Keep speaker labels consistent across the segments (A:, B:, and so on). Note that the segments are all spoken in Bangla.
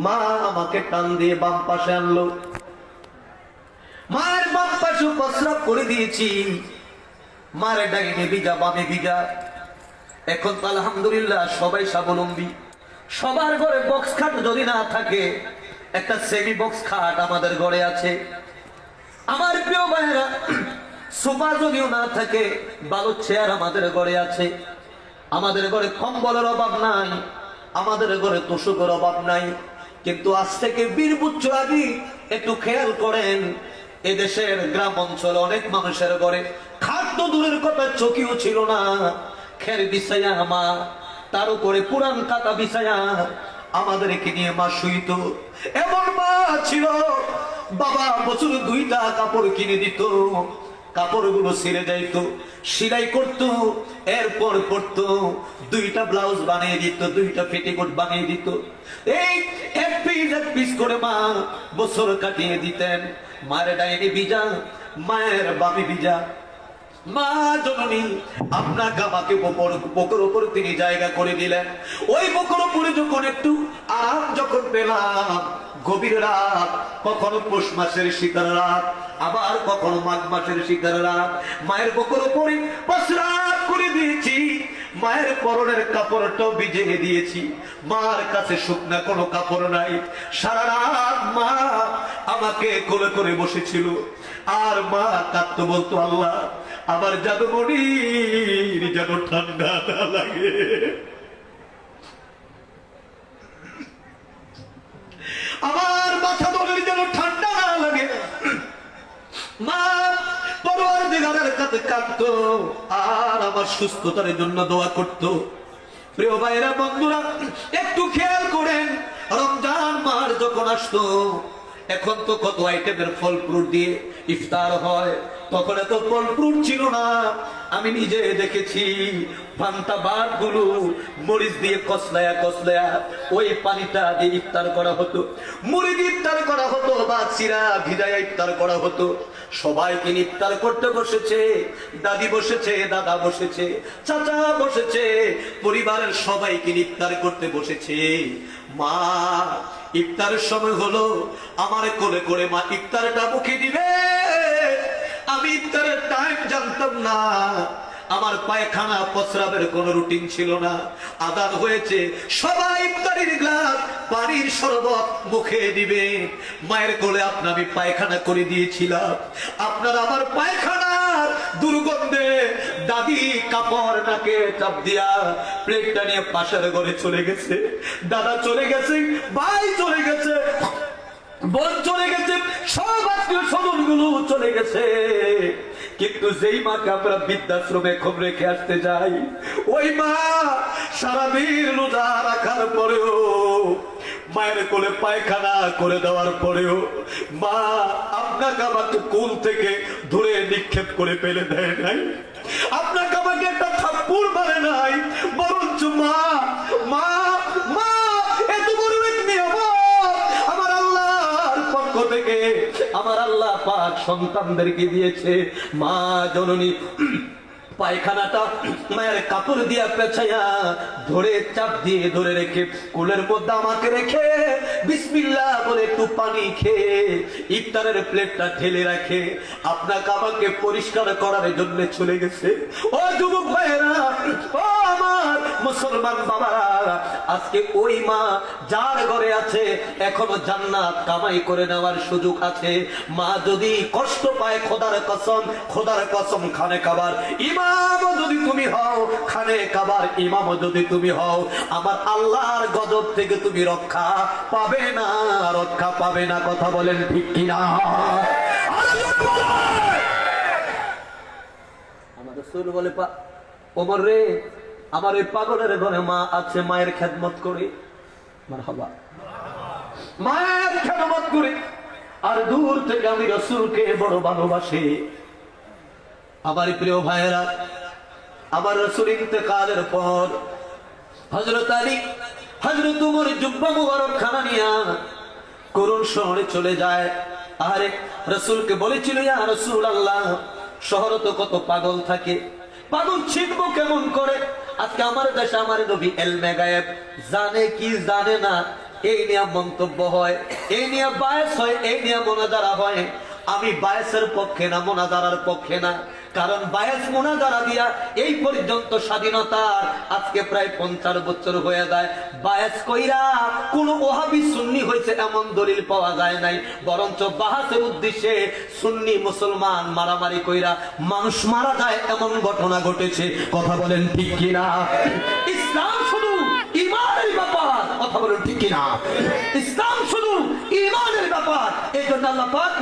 A: মা আমাকে টান দিয়ে বাম পাশে আনলো, মায়ের বাম পাশে প্রস্রাব করে দিয়েছি, মার ডাইনে ভিজা বামে ভিজা। এখন তো আলহামদুলিল্লাহ সবাই স্বাবলম্বী, সবার ঘরে বক্স খাট যদি না থাকে একটা সেমি বক্স খাট আমাদের ঘরে আছে। আমার প্রিয় ভাইয়েরা, সোফা যদিও না থাকে ভালো চেয়ার আমাদের ঘরে আছে। আমাদের ঘরে কম্বলের অভাব নাই, আমাদের ঘরে তোষকের অভাব নাই। কিন্তু আজ থেকে 20 বছর আগে একটু খেয়াল করেন, এদেশের গ্রাম অঞ্চলে অনেক মানুষের ঘরে খাট তো দূরের কথা, চকিও ছিল না। খের বিছাইয়া মা, তার উপরে পুরান কাটা বিছাইয়া আমাদেরকে নিয়ে মা শুইত। এমন মা ছিল, বাবা বছর 2টা কাপড় কিনে দিত, কাপড়গুলো ছিঁড়ে যাইতো, সেলাই করতো, এরপর পড়তো, 2টা ব্লাউজ বানিয়ে দিত, 2টা পেটিকোট বানিয়ে দিত। এই এক পিস করে মা বছর কাটিয়ে দিতেন। মায়ের ডাইনি ভিজা, মায়ের বামে ভিজা। মা জননী আপনাকে আমাকে বকর উপর তিনি জায়গা করে দিলেন। ওই বকর উপরে যখন একটু আরাম যখন পেলাম, গভীর রাত, কখনো পৌষ মাসের শীতের রাত, আবার কখনো মাঘ মাসের শীতের রাত, মায়ের বকর উপরে প্রস্রাব করে দিয়েছি, মায়ের পরনের কাপড়টাও ভিজিয়ে দিয়েছি। মার কাছে শুকনা কোনো কাপড় নাই। সারা রাত মা আমাকে কোলে করে বসেছিল, আর মা কাঁদতো, বলতো আল্লাহ আমার জাদুমণির যেন ঠান্ডা না লাগে, আমার মাথা দলের যেন ঠান্ডা না লাগে। মা পরওয়ারদিগারের কাছে কাঁদতো আর আমার সুস্থতার জন্য দোয়া করতো। প্রিয় ভাইরা বন্ধুরা, একটু খেয়াল করেন, রমজান মাস যখন আসতো, এখন তো কত আইটেমের ফল ফ্রুট দিয়ে ইফতার হয়, তখন এত ফল ফ্রুট ছিল না। আমি নিজে দেখেছি পান্তা ভাত গুলো মরিচ দিয়ে কসলায়া ওই পানিটা দিয়ে ইফতার করা হতো, মুড়ি দিয়ে ইফতার করা হতো, বা চিরা ভিজায়া ইফতার করা হতো। সবাইকে ইফতার করতে বসেছে, দাদি বসেছে, দাদা বসেছে, চাচা বসেছে, পরিবারের সবাইকে ইফতার করতে বসেছে। মা ইফতারের সময় হলো, আমার কোলে করে মা ইফতারটা মুখে দিবে। আমি ইফতারের টাইম জানতাম না, আমার পায়খানা প্রস্রাবের কোন রুটিন ছিল না। আদান হয়েছে, সবাই ইফতারির গ্লাস পানির শরবত মুখে দিবে। মায়ের কোলে আমি পায়খানা করে দিয়েছিলাম। আপনার আমার পায়খানার দুর্গন্ধে দাদি কাপড় নাকে চাপ দিয়া প্লেটটা নিয়ে পাশের ঘরে চলে গেছে, দাদা চলে গেছে, ভাই চলে গেছে, বোন চলে গেছে, সব আত্মীয় স্বজন গুলো চলে গেছে। কিন্তু যেই মাকে আমরা বৃদ্ধাশ্রমে খবর রেখে আসতে যাই, ওই মা সারাদিন রোজা রাখার পরেও, মায়ের কোলে পায়খানা করে দেওয়ার পরেও মা আপনাকে আমাকে কোল থেকে ধরে নিক্ষেপ করে ফেলে দেয় নাই, আপনাকে আমাকে একটা থাপ্পড় মারে নাই, বরঞ্চ মা মা মা এত বড় এক নিয়ামত আমার আল্লাহর পক্ষ থেকে আমার আল্লাহ পাক সন্তানদেরকে দিয়েছে। মা জননী পায়খানাটা মায়ের কাপড় দিয়া পেছাইয়া ধরে চাপ দিয়ে ধরে রেখে কোলের মধ্যে আমাকে রেখে বিসমিল্লাহ বলে একটু পানি খেয়ে ইফতারের প্লেটটা ঢেলে রাখে আপনাকে আমাকে পরিষ্কার করার জন্য চলে গেছে। ও যুবক ভাইয়েরা, ও আমার মুসলমান বাবারা, আজকে ওই মা যার ঘরে আছে এখনো জান্নাত কামাই করে নেওয়ার সুযোগ আছে। মা যদি কষ্ট পায়, খোদার কসম খানে কাবার ইমাম যদি তুমি হও, খানে কাবার ইমাম যদি তুমি হও, আমার আল্লাহর গজব থেকে তুমি রক্ষা পাবে না, রক্ষা পাবে না। কথা বলেন ঠিক কিনা? আমাদের সুর বলে, ওমর রে, আমার এই পাগলের ঘরে মা আছে, মায়ের খেদমত করে, মারহাবা, মায়ের খেদমত করে, আর দূর থেকে আমি রাসূলকে বড় ভালোবাসি। আমার প্রিয় ভাইয়েরা, আমার রাসূল ইন্তেকালের পর হযরত আলী, হযরত উমর জুব্বা মুবারক খানা নিয়া করুণ শহরে চলে যায়। আরে রাসূলকে বলেছিল, ইয়া রাসূলুল্লাহ, শহরে তো কত পাগল থাকে, পাগল ছিনবো কেমন করে? আজকে আমার দেশে আমার নবী এলমে গায়েব জানে কি জানে না এই নিয়ে মন্তব্য হয়, এই নিয়ে বায়াস হয়, এই নিয়ে মোনাজারা হয়। আমি বায়াসের পক্ষে না, মোনাজারার পক্ষে না। কারণ বায়াস মোনাজারা দিয়া এই পর্যন্ত স্বাধীনতার আজকে প্রায় 50 বছর হয়ে যায়। বায়াস কইরা কোন ওহাবি সুন্নি হয়েছে এমন দলিল পাওয়া যায় নাই, বরঞ্চ বাহাসের উদ্দেশ্যে সুন্নি মুসলমান মারামারি কইরা মানুষ মারা যায় এমন ঘটনা ঘটেছে। কথা বলেন ঠিক কিনা? ইসলাম শুধু ইমানের ব্যাপার, কথা বলেন ঠিক কিনা? ইসলাম শুধু ইমানের ব্যাপার। এই জন্য আল্লাহ পাক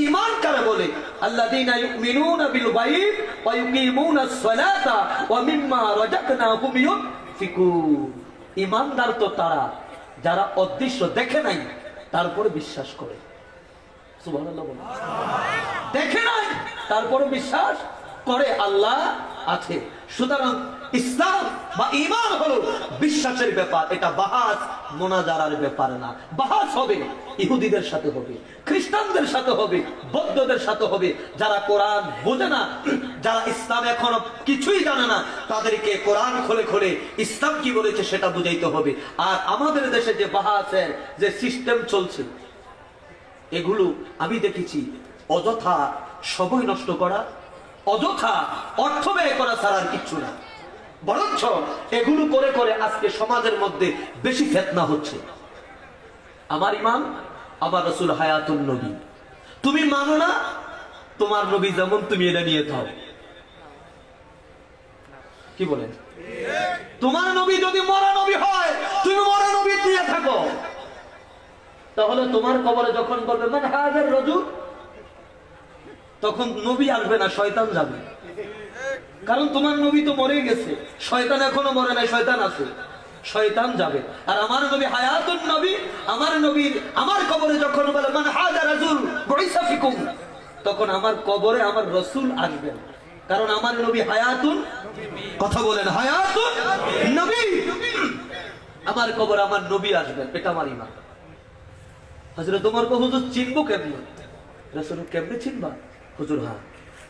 A: ইমান কারে বলে? আল্লাযীনা ইউমিনুনা বিল গায়ব ওয়া ইউকিমুনাস সালাতা ওয়া মিম্মা রাযাকনাহুম ইউনফিকুন। ইমানদার তো তারা যারা অদৃশ্য দেখে নাই তারপরে বিশ্বাস করে। সুবহানাল্লাহ বলেন। দেখে নাই তারপরে বিশ্বাস করে আল্লাহ আছে। সুতরাং ইসলাম বা ঈমান হলো বিশ্বাসের ব্যাপার, এটা বাহাস মোনাজারার ব্যাপার না। বাহাস হবে ইহুদিদের সাথে হবে, খ্রিস্টানদের সাথে হবে, বৌদ্ধদের সাথে হবে। যারা কোরআন বোঝে না, যারা ইসলাম এখনো কিছুই জানে না, তাদেরকে কোরআন খুলে খুলে ইসলাম কি বলেছে সেটা বুঝাইতে হবে। আর আমাদের দেশে যে বাহাসের যে সিস্টেম চলছে, এগুলো আমি দেখেছি অযথা সময় নষ্ট করা, অযথা অর্থ ব্যয় করা ছাড়া আর কিচ্ছু না। বরঞ্চ এগুলো করে করে আজকে সমাজের মধ্যে বেশি ফিতনা হচ্ছে। আমার ইমাম, আমার রাসূল হায়াতুন নবী। তুমি মানো না তোমার নবী যেমন, তুমি এটা নিয়ে থাও। কি বলেন? তোমার নবী যদি মরা নবী হয়, তুমি মরা নবী নিয়ে থাকো। তাহলে তোমার কবরে যখন বলবে মান হাযার রাজুল, তখন নবী আসবে না, শয়তান যাবে। কারণ তোমার নবী তো মরে গেছে, শয়তান এখনো মরে নাই, শয়তান আছে, শয়তান যাবে। আর আমার নবী হায়াতুন নবী, আমার নবীর আমার কবরে যখন বলে মান হাযা রাজুল বুইসা ফিকুম, তখন আমার কবরে আমার রাসূল আসবেন। কারণ আমার নবী হায়াতুন, কথা বলেন, হায়াতুন নবী। আমার কবরে আমার নবী আসবেন, এটা আমার ঈমান। হযরত ওমর কো হুজুর চিনবো কেমনে? রাসূল কেমনে চিনবা? হুজুর হ্যাঁ,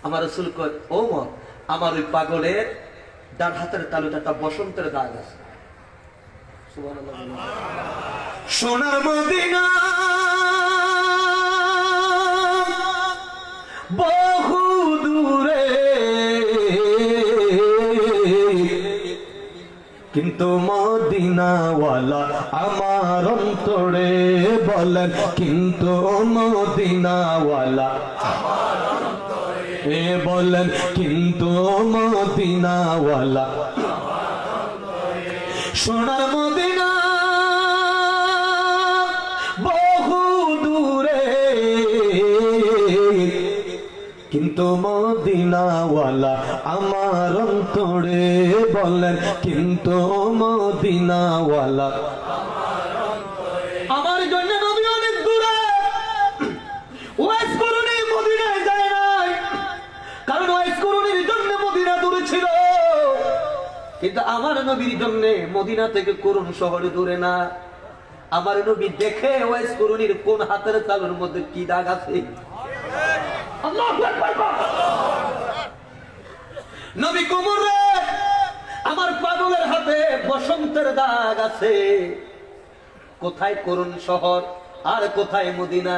A: আমার রাসূল কয় ওমর, আমার ওই পাগলের ডান হাতের তালুতে একটা বসন্তের দাগ আছে। সুবহানাল্লাহ। সোনার মদিনা বহু দূরে, কিন্তু মদিনাওয়ালা আমার অন্তরে। বলেন কিন্তু মদিনাওয়ালা আমার অন্তরে। বলেন কিন্তু মদিনাওয়ালা আমার অন্তরে। সোনার মদিনা বহু দূরে, কিন্তু মদিনাওয়ালা আমার অন্তরে। বলেন কিন্তু মদিনাওয়ালা আমার অন্তরে। আমার জন্য নবী অনেক দূরে, ওয়াইস করুনি মদিনায় যায় নাই, কারণ ওয়াইস করুনির জন্য মদিনা দূরে ছিল। কিন্তু আমার নবীর জন্য মদিনা থেকে করুন শহরে দূরে না। আমার নবী দেখে ওয়াইস করুনির কোন হাতের তালুর মধ্যে কি দাগ আছে। নবী কুমুর রে, আমার পাগলের হাতে বসন্তের দাগ আছে। কোথায় করুন শহর আর কোথায় মদিনা?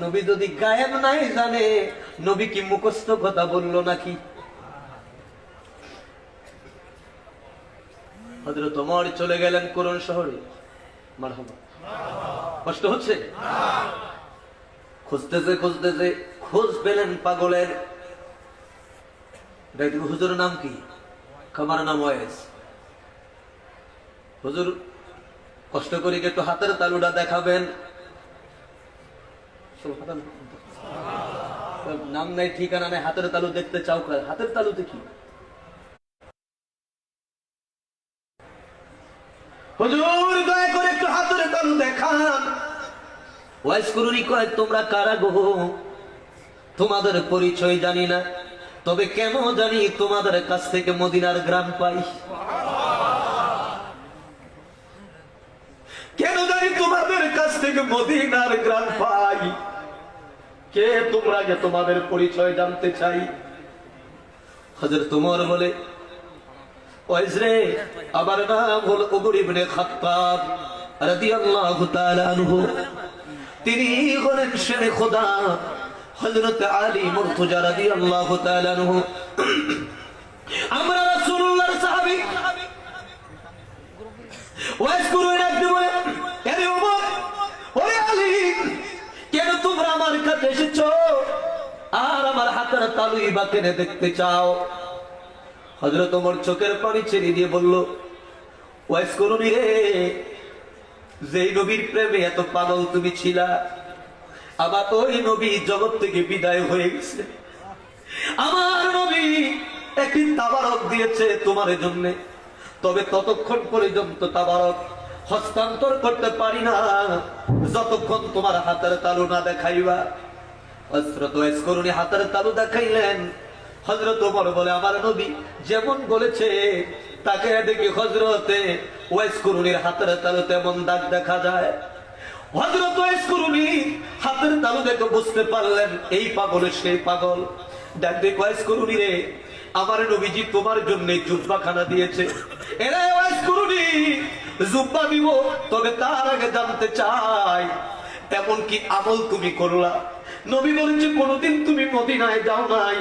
A: নবী যদি গায়েব নাই জানে, নবী কি মুখস্থ কথা বললো নাকি? হযরত ওমর চলে গেলেন করুন শহরে। মারহাবা। কষ্ট হচ্ছে? খুঁজতেছে খুঁজতেছে খোঁজ পেলেন পাগলের। হুজুরের নাম কি? আমার নাম ওয়াইস। হুজুর কষ্ট করে একটু হাতের তালুটা দেখাবেন। নাম নাই, ঠিকানা নাই, হাতের তালু দেখতে চাও? হাতের তালুতে কি? হুজুর দয়া করে একটু হাতের তালু দেখান। ওয়াইস করুনি কয় তোমরা কারা গো? তোমাদের পরিচয় জানি না, তবে কেন জানি তোমাদের কাছ থেকে মদিনার গ্রাম পাই। কেন জানি তোমাদের কাছ থেকে মদিনার গ্রাম পাই। কে তোমরা, যে তোমাদের পরিচয় জানতে চাই। হযরত ওমর বলে ওয়াইজরে আমার নাম হলো ওমর ইবনে খাত্তাব রাদিয়াল্লাহু তাআলা আনহু। তিনি হলেন শেরে খোদা হযরত আলী মুর্তজা রাদিয়াল্লাহু তাআলা আনহু। আমরা রাসূলুল্লাহর সাহাবী ওয়াইজ করে রাখতে বলে, আরে ওমর, ওরে আলী, কেন তোমরা আমার কাছে এসেছো আর আমার হাতের তালুই বা কেনে দেখতে চাও? হযরত ওমর চোখের পানি ছেড়ে দিয়ে বলল, ওয়াইজ করুনি রে, যেই নবীর প্রেমে এত পাগল তুমি ছিলা, আবার ওই নবী জগৎ থেকে বিদায় হয়ে গেছে। আমার নবী একটি তাবারক দিয়েছে তোমার জন্য, তবে ততক্ষণ পর্যন্ত তাবারক হস্তান্তর করতে পারি না যতক্ষণ তোমার হাতের তালু না দেখাইবা। হযরত ওয়াইস করুনি হাতের তালু দেখাইলেন। হযরত ওমর বলে, আমার নবী যেমন বলেছে তাকে দেখি হযরতে ওয়াইস করুনির হাতের তালু তেমন দাগ দেখা যায়। হযরত ওয়াইস করুনি হাতের তালু দেখে বুঝতে পারলেন এই পাগল সেই পাগল। ডাক দেখে ওয়াইস করুনি রে, আমার নবীজি তোমার জন্য জুব্বাখানা দিয়েছে। এরে ওয়াইস করুনি, জুব্বা দিব, তবে তার আগে জানতে চাই এমন কি আমল তুমি করলা? নবী বলেছে কোনদিন তুমি মদিনায় যাও নাই,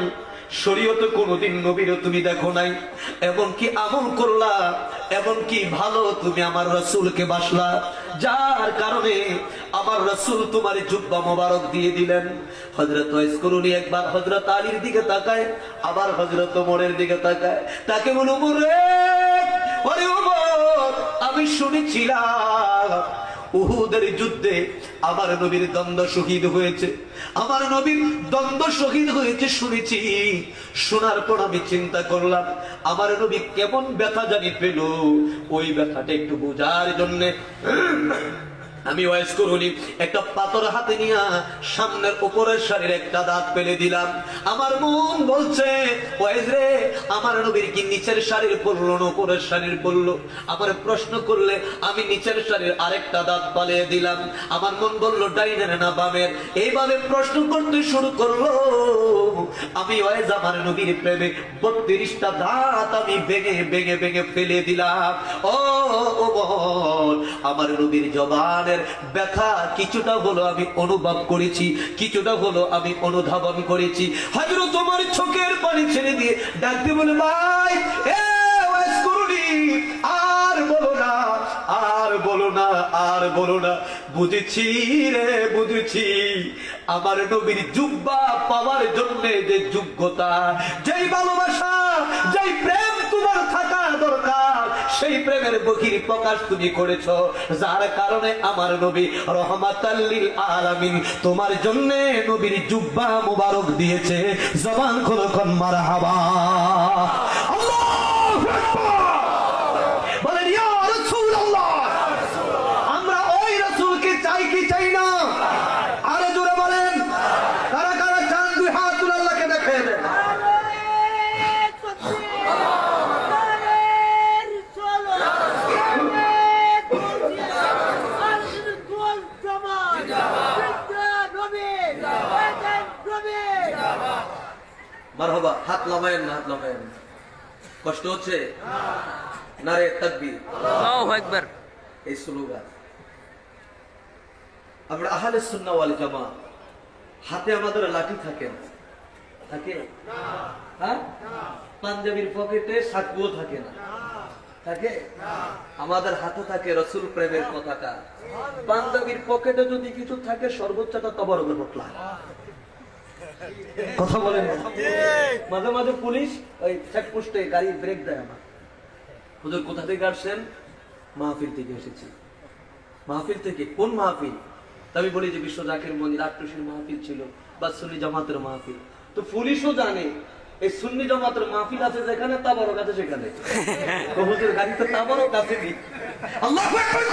A: শরীয়তে কোনদিন নবীরও তুমি দেখো নাই, এমন কি আমল করলা, এমন কি ভালো তুমি আমার রাসূলকে বাসলা, যার কারণে আমার রাসূল তোমার জুব্বা মোবারক দিয়ে দিলেন। হযরত ওয়াইস করুনি একবার হযরত আলীর দিকে তাকায়, আবার হযরত ওমরের দিকে তাকায়, তাকে বলে, ওমর রে, ওরে ওমর, আমি শুনেছিলাম উহুদের যুদ্ধে আমার নবীর দ্বন্দ্ব শহীদ হয়েছে, আমার নবীর দ্বন্দ্ব শহীদ হয়েছে শুনেছি। শোনার পর আমি চিন্তা করলাম আমার নবী কেমন ব্যথা জানি পেল, ওই ব্যথাটা একটু বোঝার জন্য আমি ওয়াইস করুনি একটা পাথর হাতে নিয়ে সামনের উপরের শাড়ির একটা দাঁত ফেলে দিলাম। আমার মন বলছে, ওয়াইস রে, আমার নবীর কি নিচের শাড়ির পড়লো না উপরের শাড়ির পড়লো? আমার প্রশ্ন করলে আমি নিচের শাড়ির আরেকটা দাঁত পালিয়ে দিলাম। আমার মন বললো ডাইনের না বামের। এইভাবে প্রশ্ন করতে শুরু করলো। আমি ওয়াইস আমার নবীর প্রেমে 32টা দাঁত আমি ভেঙে ভেঙে ভেঙে ফেলে দিলাম। ও ওমর, আমার নবীর জবান ব্যথা কিছুটা হলো আমি অনুভব করেছি, কিছুটা হলো আমি অনুধাবন করেছি। হযরত ওমর চোখের পানি ছেড়ে দিয়ে ডাকতে বলে, ভাই, এ ওয়াইস করুনি, আর বলো না, আর বলো না, আর বলো না, বুঝেছি রে, বুঝেছি আমার নবীর জুব্বা পাওয়ার জন্য যে যোগ্যতা, যেই ভালোবাসা, যেই প্রেম তোমার থাকা দরকার, সেই প্রেমের বহির প্রকাশ তুমি করেছো, যার কারণে আমার নবী রহমাতাল লিল আলামিন তোমার জন্য নবীর জুব্বা মুবারক দিয়েছে। জবান খুলে কোন মারহাবা, আল্লাহু আকবার বলেন, ইয়া রাসূলুল্লাহ। আমরা ওই রাসূলকে চাই কি চাই না? আরে জোরে বলেন, কারা কারা চান? দুই হাত তুলে আল্লাহকে দেখেন। মারহাবা, হাত লাগায়েন না, হাত লাগায়েন। কষ্ট হচ্ছে? নারে তাকবীর, আল্লাহু আকবার, এই স্লোগান। আমরা আহলে সুন্নাহ ওয়াল জামাত, হাতে আমাদের লাঠি থাকে না, থাকে না? হ্যাঁ, পাঞ্জাবির পকেটে সাতগুলো থাকে না, থাকে? আমাদের হাতে থাকে রাসূল প্রেমের পতাকা। পাঞ্জাবির পকেটে যদি কিছু থাকে সর্বোচ্চটা তবরকের পটলা। কথা বলেন। মাঝে মাঝে পুলিশ ওই চেকপোস্টে গাড়ি ব্রেক দেয়। আমার হুজুর কোথা থেকে আসছেন? মাহফিল থেকে এসেছি। মাহফিল থেকে? কোন মাহফিল? আমি বলি যে বিশ্ব জাকির মনির আটটুসির মাহফিল ছিল বা সুন্নি জামাতের মাহফিল। তো পুলিশও জানে এই সুন্নি জামাতের মাহফিল আছে যেখানে, তাবারক আছে সেখানে। হুজুর গাড়িতে তাবারক আছে কি? আল্লাহু আকবার।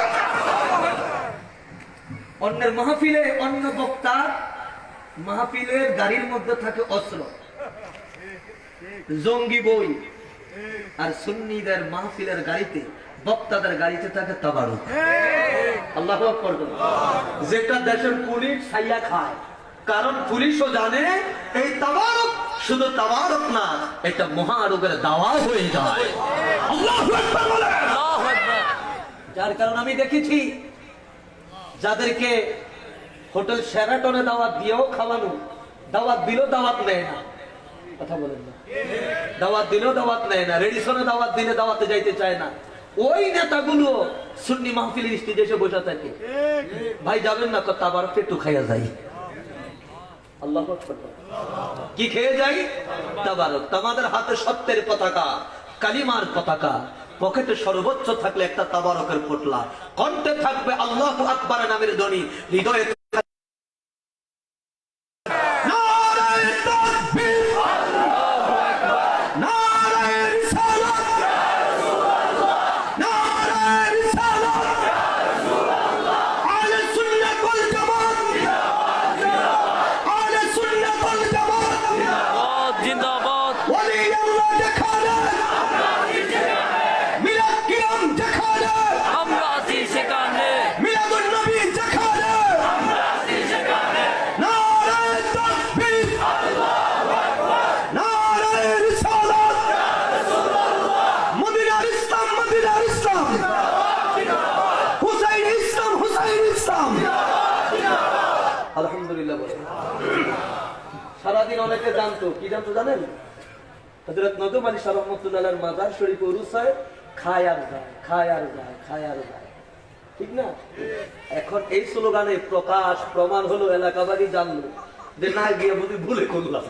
A: অন্যের মাহফিলে অন্য বক্তা মাহফিলের গাড়ির মধ্যে থাকে অস্ত্র, জঙ্গি বই, আর সুন্নিদের মাহফিলের গাড়িতে, বক্তাদের গাড়িতে থাকে তাবারক। আল্লাহু আকবার। যেটা দেশের পুলিশ ছাইয়া খায়, কারণ পুলিশও জানে এই তাবারক শুধু তাবারক না, এটা মহারোগের দাওয়া হয়ে যায়। আল্লাহু আকবার বলেন। যার কারণে আমি দেখেছি যাদেরকে হোটেল শেরাটনে দাওয়াত দিয়েও খাওয়ানো, দাওয়াত দিলেও দাওয়াত নেয় না, কথা বলেন না, দাওয়াত দিলেও দাওয়াত নেয় না, রেডিসনে দাওয়াত দিলে দাওয়াতে যাইতে চায় না, ওই নেতাগুলো সুন্নি মাহফিলের স্টেজে এসে বসে থাকে, ভাই যাবেন না, তাবারক একটু খাইয়া যাই। আল্লাহু আকবার। কি খেয়ে যাই? তাবারক। তোমাদের হাতে সত্যের পতাকা, কালিমার পতাকা, পকেটে সর্বোচ্চ থাকলে একটা তাবারকের পোটলা, কণ্ঠে থাকবে আল্লাহু আকবার নামের ধ্বনি, হৃদয়ে সারাদিন অনেকে জানতো, কি জানতো জানেন? হযরত নদম আলী শাহ রহমাতুল্লাহর মাজার শরীফ উরুস হয়, খায় আর যায়, খায় আর যায়, খায় আর যায়, ঠিক না? এখন এই স্লোগানে প্রকাশ প্রমাণ হলো, এলাকাবাড়ি জানলো যে না গিয়ে বুঝি ভুলে করলাম,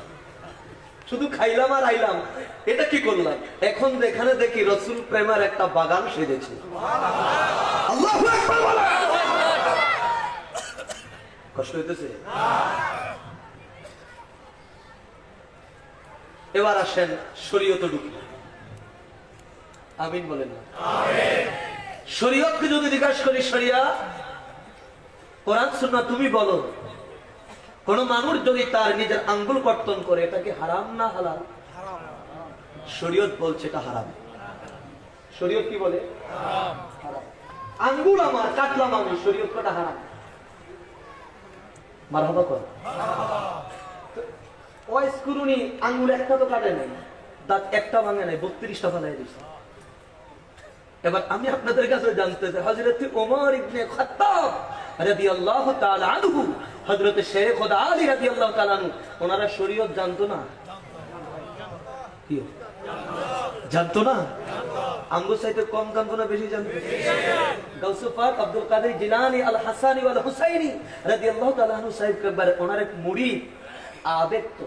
A: শুধু খাইলাম আর আইলাম, এটা কি করলাম? এখন যেখানে দেখি রসুল প্রেমের একটা বাগান সেজেছে। আল্লাহু আকবার বলেন। কষ্ট হইতেছে? এবার আসেন শরীয়তে ঢুকি। আমিন বলেন না? শরীয়তকে যদি জিজ্ঞাসা করি, শরিয়া কোরআন সুন্নাহ তুমি বলো, কোন মানুষ যদি তার নিজের আঙ্গুল কর্তন করে, এটা কি হারাম না হালাল? শরীয়ত বলছে এটা হারাম। শরীয়ত কি বলে? হারাম। আঙ্গুল আমার কাটলাম আমি, শরীয়ত কটা হারাম। মারহাবা কর। ওয়াইস কুরুনি আঙ্গুল একটা তো কাটে নাই, দাঁত একটা ভাঙে নাই, 32টা ফেলাই দিয়েছে। এবার আমি আপনাদের কাছে জানতে চাই, হযরত ওমর ইবনে খাত্তাব রাদিয়াল্লাহু তাআলা আনহু, হযরত শেখ খোদা আলী রাদিয়াল্লাহু তাআলা আনহু, ওনারা শরীয়ত জানতো না? কি জানতো না? আঙ্গুল চাইতে কম জানতো না, বেশি জানতো? গাউসুল পাক আব্দুল কাদের জিলানী আল হাসানী ওয়াল হুসাইনী রাদিয়াল্লাহু তাআলা আনহু সাহেব একবার ওনার এক মুরিদ, আবেগ তো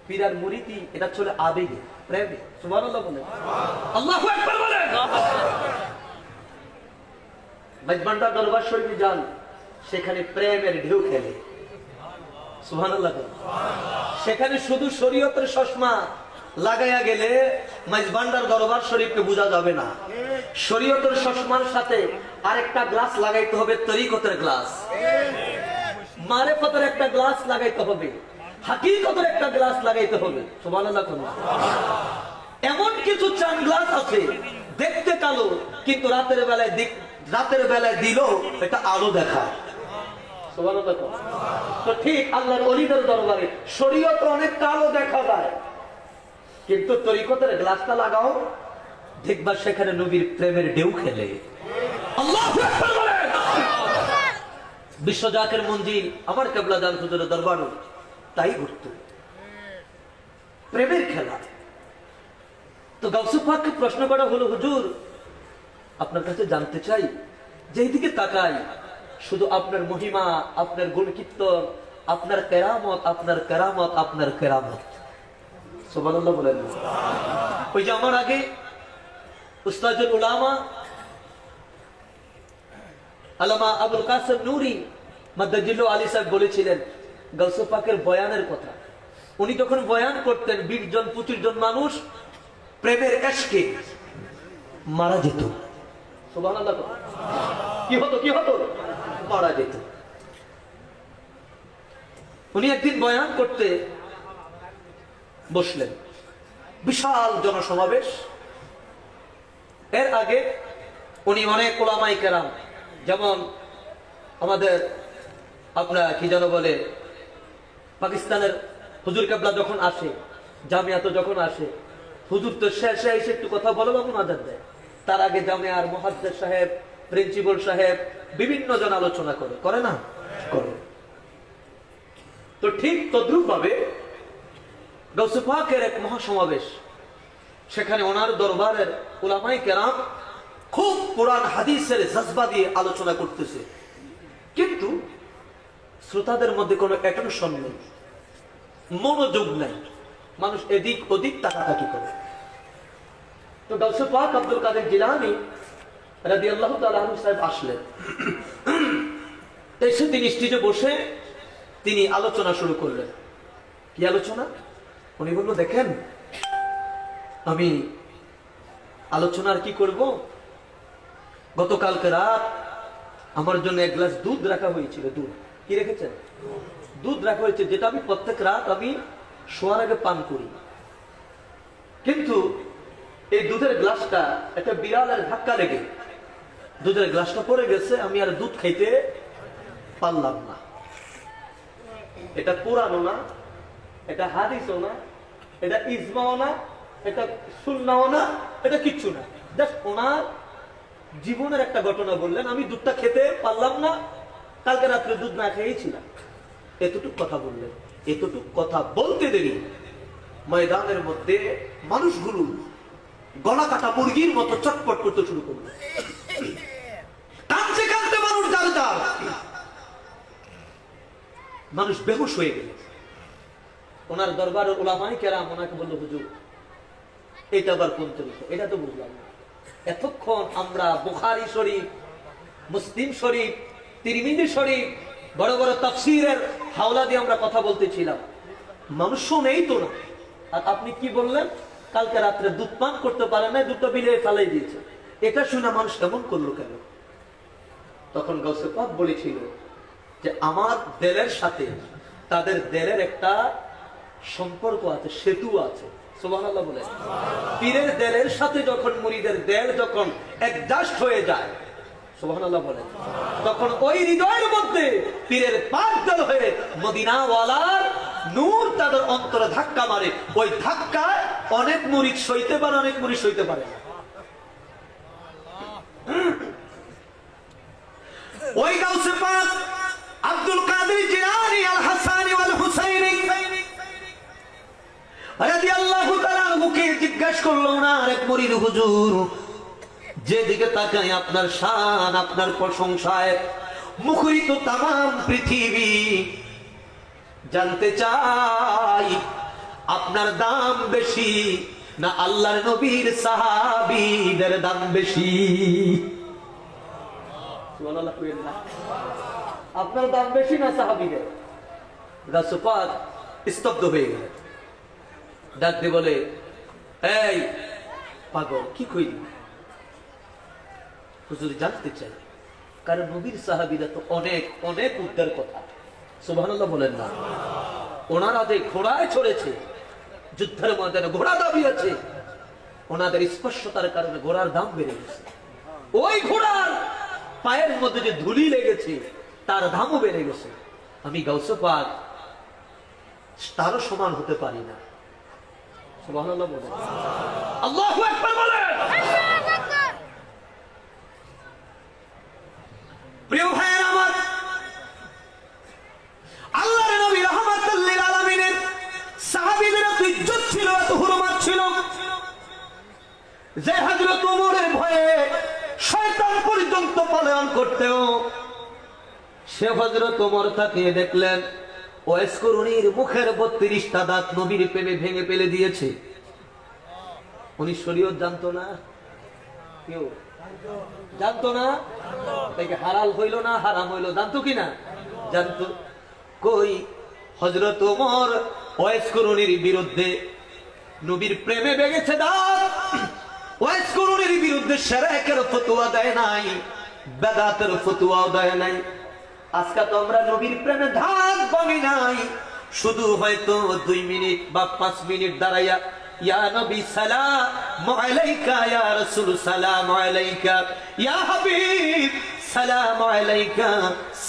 A: পীরার মুরিদি, এটা চলে আবেগে, প্রেমে। সুবহানাল্লাহ বলেন। আল্লাহু আকবার বলেন। মেজবান্ডার দরবার শরীফে যান, সেখানে প্রেমের ঢেউ খেলে। সুবহানাল্লাহ বলেন। সেখানে শুধু শরীয়তের চশমা লাগাইয়া গেলে মেজবান্ডার দরবার শরীফকে বোঝা যাবে না। শরীয়তের চশমার সাথে আরেকটা গ্লাস লাগাইতে হবে, তরিকতের গ্লাস, মারেফতের একটা গ্লাস লাগাইতে হবে, হাকিকতের একটা গ্লাস লাগাইতে হবে। সুবহানাল্লাহ। এমন কিছু চান গ্লাস আছে দেখতে কালো, কিন্তু রাতের বেলায় দিল এটা আলো দেখায়। সুবহানাল্লাহ। তো ঠিক আল্লাহর ওলিদের দরবারে শরীয়ত অনেক কালো দেখা যায়, কিন্তু তরিকতের গ্লাসটা লাগাও, দেখবা সেখানে নবীর প্রেমের ঢেউ খেলে। আল্লাহু আকবার বলেন। বিশ্বজাকের মঞ্জিল আমার কেবলা জান হুজুরের দরবারও তাই ঘটত, প্রেমের খেলা। তো গাউসুল পাককে প্রশ্ন করা হলো, হুজুর আপনার কাছে জানতে চাই, যেদিকে তাকাই শুধু আপনার মহিমা, আপনার গুণ কীর্তন, আপনার কেরামত, আপনার কেরামত, আপনার কেরামত। সুবহানাল্লাহ বলেন। ওই যে আমার আগে উস্তাদুল উলামা আল্লামা আবুল কাসেম নূরি মাদ্দাজিল্লাহু আলী সাহেব বলেছিলেন গাউসুল পাকের বয়ানের কথা। উনি যখন বয়ান করতেন, 20 জন 25 জন মানুষ প্রেমের এশকে মারা যেত। সুবহানাল্লাহ। কি হতো? মারা যেত। উনি একদিন বয়ান করতে বসলেন, বিশাল জনসমাবেশ। এর আগে উনি অনেক উলামায়ে কেরাম, যেমন আমাদের আপনার কি যেন বলে, পাকিস্তানের হুজুর কেবলা যখন আসে, জামিয়াতে যখন আসে,
B: হুজুর তো শেষে এসে একটু কথা বলো বা মুনাজাত দেয়, তার আগে জামিয়ার মুহাদ্দিস সাহেব, প্রিন্সিপাল সাহেব বিভিন্ন জন আলোচনা করে না করে। তো ঠিক তদ্রুপ ভাবে গাউসে পাকের এক মহাসমাবেশ, সেখানে ওনার দরবারের উলামায়ে কেরাম খুব কোরআন হাদিসের জজবা দিয়ে আলোচনা করতেছে, কিন্তু শ্রোতাদের মধ্যে কোনো অ্যাটেনশন নেই, মনোযোগ নাই, মানুষ এদিক ওদিক তাকাতাকি করে। তো গাউসে পাক আব্দুল কাদের জিলানী রাদিয়াল্লাহু তাআলা আনহু সাহেব আসলেন, এসে তিনি স্টেজে বসে তিনি আলোচনা শুরু করলেন। কি আলোচনা? উনি বলল, দেখেন আমি আলোচনার কি করব, গতকালকে রাত আমার জন্য এক গ্লাস দুধ রাখা হয়েছিল। দুধ কি রেখেছেন? দুধ রাখা হয়েছে, যেটা আমি প্রত্যেক রাত আমি শোয়ার আগে পান করি। কিন্তু এই দুধের গ্লাসটা একটা বিড়ালের ধাক্কা লেগে দুধের গ্লাসটা পড়ে গেছে, আমি আর দুধ খাইতে পারলাম না। এটা পুরানো না, এটা হাদিসও না, এটা ইজমাও না, এটা সুন্নাও না, এটা কিচ্ছু না, জাস্ট ওনার জীবনের একটা ঘটনা বললেন। আমি দুধটা খেতে পারলাম না, কালকে রাত্রে দুধ না খেয়েছিলাম, এতটুক কথা বললেন। এতটুক কথা বলতে দেরি ময়দানের মধ্যে মানুষগুলো গলা কাটা মুরগির মতো চটপট করতে শুরু করলো, কাঁদতে কাঁদতে মানুষ যার যার, মানুষ বেহুশ হয়ে গেল। ওনার দরবারের উলামায়ে কেরাম ওনাকে বলল, হুজুর এটা আবার কোন তরিকা? এটা তো বুঝলাম না। এতক্ষণ আমরা বুখারী শরীফ, মুসলিম শরীফ, তিরমিজি শরীফ, বড় বড় তাফসীরের হাওলা দিয়ে আমরা কথা বলতেছিলাম, মানুষ শুনেই তো না। আর আপনি কি বললেন? কালকে রাত্রে দুধ পান করতে পারে না, দুধটা বিলিয়ে ফেলাই দিয়েছে। এটা শুনে মানুষ কেমন করলো কেন? তখন গাউসে পাক বলেছিল যে আমার দেলের সাথে তাদের দেলের একটা সম্পর্ক আছে, সেতু আছে। সুবহানাল্লাহ বলে। পীরের দেলের সাথে যখন মুরিদের দেল যখন অ্যাডজাস্ট হয়ে যায়, সুবহানাল্লাহ বলে, তখন ওই হৃদয়ের মধ্যে পীরের পাগল হয়ে মদিনাওয়ালার নূর তাদের অন্তরে ধাক্কা মারে। ওই ধাক্কায় অনেক মুরিদ সইতে পারে, অনেক মুরিদ সইতে পারে না। ওই গাউসে পাক আব্দুল কাদের জিলানী আল হাসানী ওয়াল হুসাইনী রাদিয়াল্লাহু তাআলা আনহুকে জিজ্ঞাসা করলো না এক মুরিদ, হুজুর যেদিকে তাকাই আপনার শান, আপনার প্রশংসায় মুখরিত তামাম পৃথিবী, জানতে চাই আপনার দাম বেশি না আল্লাহর নবীর সাহাবীদের দাম বেশি? সুবহানাল্লাহ কইেন না। আপনার দাম বেশি না সাহাবীদের? গাউসে পাক স্তব্ধ হয়ে গেলেন, ডাক দিয়ে বলে, এই পাগল কি কইলি? হুজুর জানতে চাই, কারণ নবীর সাহাবীরা তো অনেক অনেক উদ্ধার কথা। সুবহানাল্লাহ বলেন না। ওনারা যে ঘোড়ায় চড়েছে, যুদ্ধের ময়দানে ঘোড়া দাবিয়েছে, ওনাদের স্পর্শতার কারণে ঘোড়ার দাম বেড়ে গেছে। ওই ঘোড়ার পায়ের মধ্যে যে ধুলি লেগেছে তার দামও বেড়ে গেছে। আমি গাউসে পাক তারও সমান হতে পারি না। সুবহানাল্লাহ বলেন। আল্লাহু আকবার বলেন। প্রিয় ভাইয়েরা আমার, আল্লাহর নবী রাহমাতুল লিল আলামিনের সাহাবীদের এত ইজ্জত ছিল, এত হুরমত ছিল যে হযরত ওমরের ভয়ে শয়তান পর্যন্ত পলায়ন করতেও সে হযরত ওমর তাকিয়ে দেখলেন ওয়াইস করুণীর মুখের 32টা দাঁত নবীর প্রেমে ভেঙে ফেলে দিয়েছে। উনি শরীয়ত জানতো না, কেউ জানতো না, তাই হালাল হইল না হারাম হইল জানতো কিনা? জানতো। কই হযরত ওমর ওয়াইস করুণীর বিরুদ্ধে নবীর প্রেমে ভেঙেছে দাঁত, ওয়াইস করুণীর বিরুদ্ধে শিরকের ফতোয়া দেয় নাই, বেদাতের ফতোয়াও দেয় নাই। আজকে তো আমরা নবীর প্রেমে ধাত ভাঙি নাই, শুধু হয়তো 2 মিনিট বা 5 মিনিট দাঁড়াইয়া ইয়া নবী সালাম আলাইকা, ইয়া রাসূল সালাম আলাইকা, ইয়া হাবিব সালাম আলাইকা,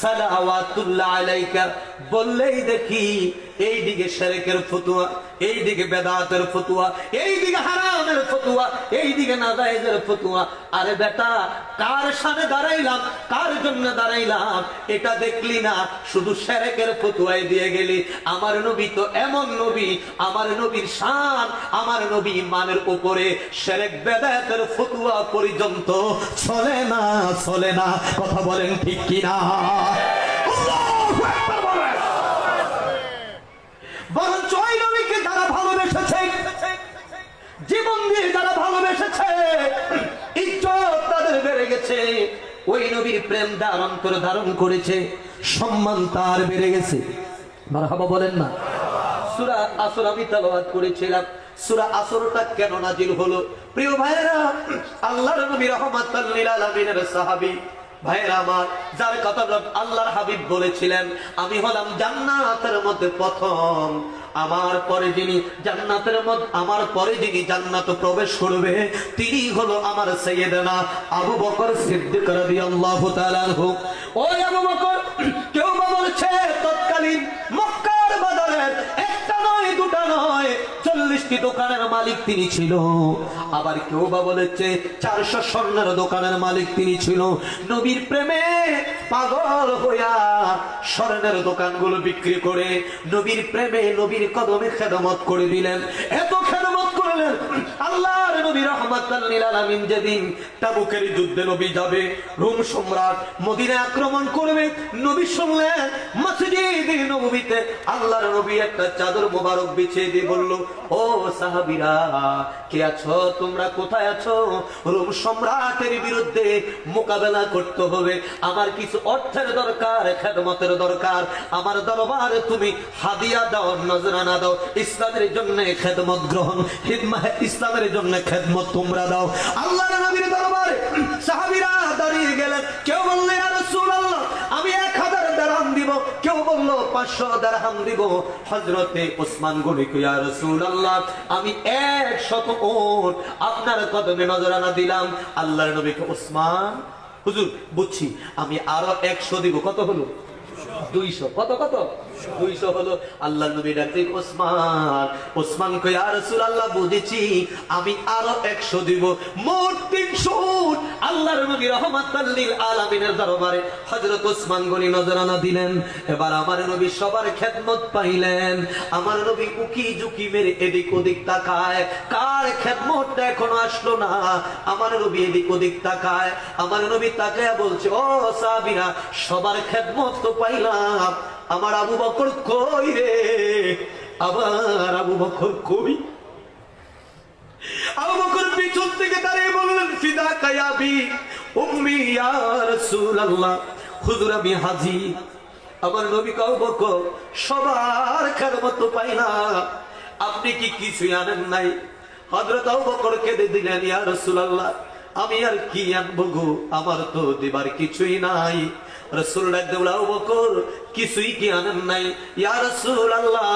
B: সালাওয়াতুল্লাহ আলাইকা বললেই দেখি
A: এইদিকে শিরকের ফতোয়া, এইদিকে বেদাতের ফতোয়া, এইদিকে হারামের ফতোয়া, এইদিকে নাজায়েজের ফতোয়া। আরে বেটা, কার সামনে দাঁড়াইলাম, কার জন্য দাঁড়াইলাম এটা দেখলি না, শুধু শিরকের ফতোয়ায় দিয়ে গেলি। আমার নবী তো এমন নবী, আমার নবীর শান, আমার নবী ইমানের উপরে শিরক বেদাতের ফতোয়া পর্যন্ত চলে না, চলে না। কথা বলেন ঠিক কিনা? আল্লাহু আকবার বলেন। বরঞ্চ ওই নবীকে যারা ভালোবেসেছে, জীবন দিয়ে যারা ভালোবেসেছে, ইজ্জত তাদের বেড়ে গেছে। ওই নবীর প্রেম তার অন্তর ধারণ করেছে, সম্মান তার বেড়ে গেছে। মারহাবা বলেন না? সূরা আসর আমি তেলাওয়াত করেছিলাম। সূরা আসরটা কেন নাজিল হলো? প্রিয় ভাইয়েরা, আল্লাহর নবী রাহমাতাল লিল আলামিনের সাহাবী ভাইয়েরা আমার, যার কথা আল্লাহর হাবিব বলেছিলেন, আমি হলাম জান্নাতের মধ্যে প্রথম, আমার পরে যিনি জান্নাতের মধ্যে, আমার পরে যিনি জান্নাতে প্রবেশ করবে তিনি হলো আমার সাইয়েদনা আবু বকর সিদ্দিক রাদিয়াল্লাহু তাআলা আনহু। ওই আবু বকর, কেউ বলছে তৎকালীন মক্কার বাজারের একটা নয় দুটা নয় 40টি দোকানের মালিক তিনি ছিল। আবার কেউ বা বলেছে 400 স্বর্ণের দোকানের মালিক তিনি ছিল। নবীর প্রেমে পাগল হইয়া স্বর্ণের দোকানগুলো বিক্রি করে নবীর প্রেমে, নবীর কদমে খেদমত করে দিলেন। এত খেদমত করলেন, আল্লাহর নবী রাহমাতাল লিল আলামিন যেদিন তাবুকের যুদ্ধে নবী যাবে, রোম সম্রাট মদিনা আক্রমণ করবে, নবী শুনলেন মসজিদে নববীতে আল্লাহর নবী একটা চাদর মোবারক বিছিয়ে দিয়ে বলল, ও সাহাবীরা, কে আছো তোমরা, কোথায় আছো? রোম সম্রাটের বিরুদ্ধে মোকাবেলা করতে হবে, আমার কিছু অর্থের দরকার, খেদমতের দরকার, আমার দরবারে তুমি হাদিয়া দাও, নজরানা দাও, ইসলামের জন্য খেদমত গ্রহণ, ইসলামের জন্য খেদমত তোমরা দাও। আল্লাহর নবীর দরবারে সাহাবীরা দাঁড়িয়ে গেলেন। কেউ বললেন, ইয়া রাসূলুল্লাহ, আমি 1000 দিরহাম দিব, কেউ বলল 500 দিরহাম দিব। হযরতে ওসমান গনি কই, ইয়া রাসূলুল্লাহ, আমি 100 উট আপনার কদমে নজরানা দিলাম। আল্লাহর নবীকে, ওসমান, হুজুর বুঝছি, আমি আরো 100 দিব। কত হলো? 200। কত কত? 200 হলো। আল্লাহ নবী ডাকতে, ওসমান, ওসমান কই, ইয়া রাসূলুল্লাহ, বুঝেছি, আমি আরো 100 দিব, মোট 300 উট আল্লাহর নবী রাহমাতাল লিল আলামিনের দরবারে হযরত ওসমান গনি নজরানা দিলেন। এবার আমার নবী সবার খেদমত পাইলেন। আমার নবী উকি ঝুঁকি মেরে এদিক ওদিক তাকায়, কার খেদমতটা এখনো আসলো না। আমার নবী এদিক ওদিক তাকায়, আমার নবী তাকায় বলছে, ও সাহাবীরা, সবার খেদমত তো পাইলাম, আমার আবু বকর কই রে? আবার আবু বকর কই? আবু বকর পিছন থেকে দাঁড়িয়ে বললেন, ফিদাকা ইয়া আবি উম্মি ইয়া রাসূলুল্লাহ, হুজুর আমি হাজী। আমার নবী আবু বকর, সবার খেদমত পাইলাম, আপনি কি কিছুই আনেন নাই? হযরত আবু বকর কেঁদে দিলেন, ইয়া রাসূলুল্লাহ, আমি আর কি আনবো গো, আমার তো দিবার কিছুই নাই। রাসূল ডাকতে বললেন, আবু বকর, কিছুই কি আনেন নাই? ইয়া রাসূলুল্লাহ,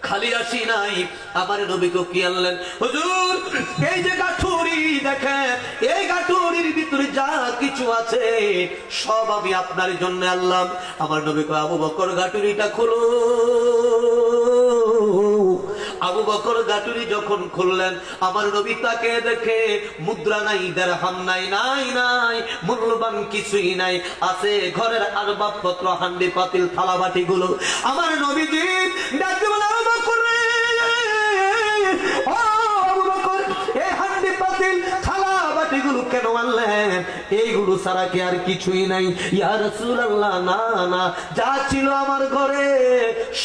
A: খালি আসি নাই। আমার নবীকে কি আনলেন? হুজুর, এই যে গাঠুরি দেখেন, এই গাঠুরির ভিতরে যা কিছু আছে সব আমি আপনার জন্য আনলাম। আমার নবীকে, আবু বকর, গাঠুরিটা খোলো। আবু বকর গাটুরি যখন খুললেন, আমার নবী তাকে দেখে মুদ্রা নাই, দিরহাম নাই, নাই নাই মূল্যবান কিছুই নাই, আছে ঘরের আসবাবপত্র, হান্ডি পাতিল থালা বাটি গুলো। আমার নবীজি ডাকতে বলে, আবু বকর রে, ও আবু বকর, এই হান্ডি পাতিল থালা বাটি গুলো কেন আনলেন? এইগুলো ছাড়া কি আর কিছুই নাই? ইয়া রাসূলুল্লাহ, না না, যা ছিল আমার ঘরে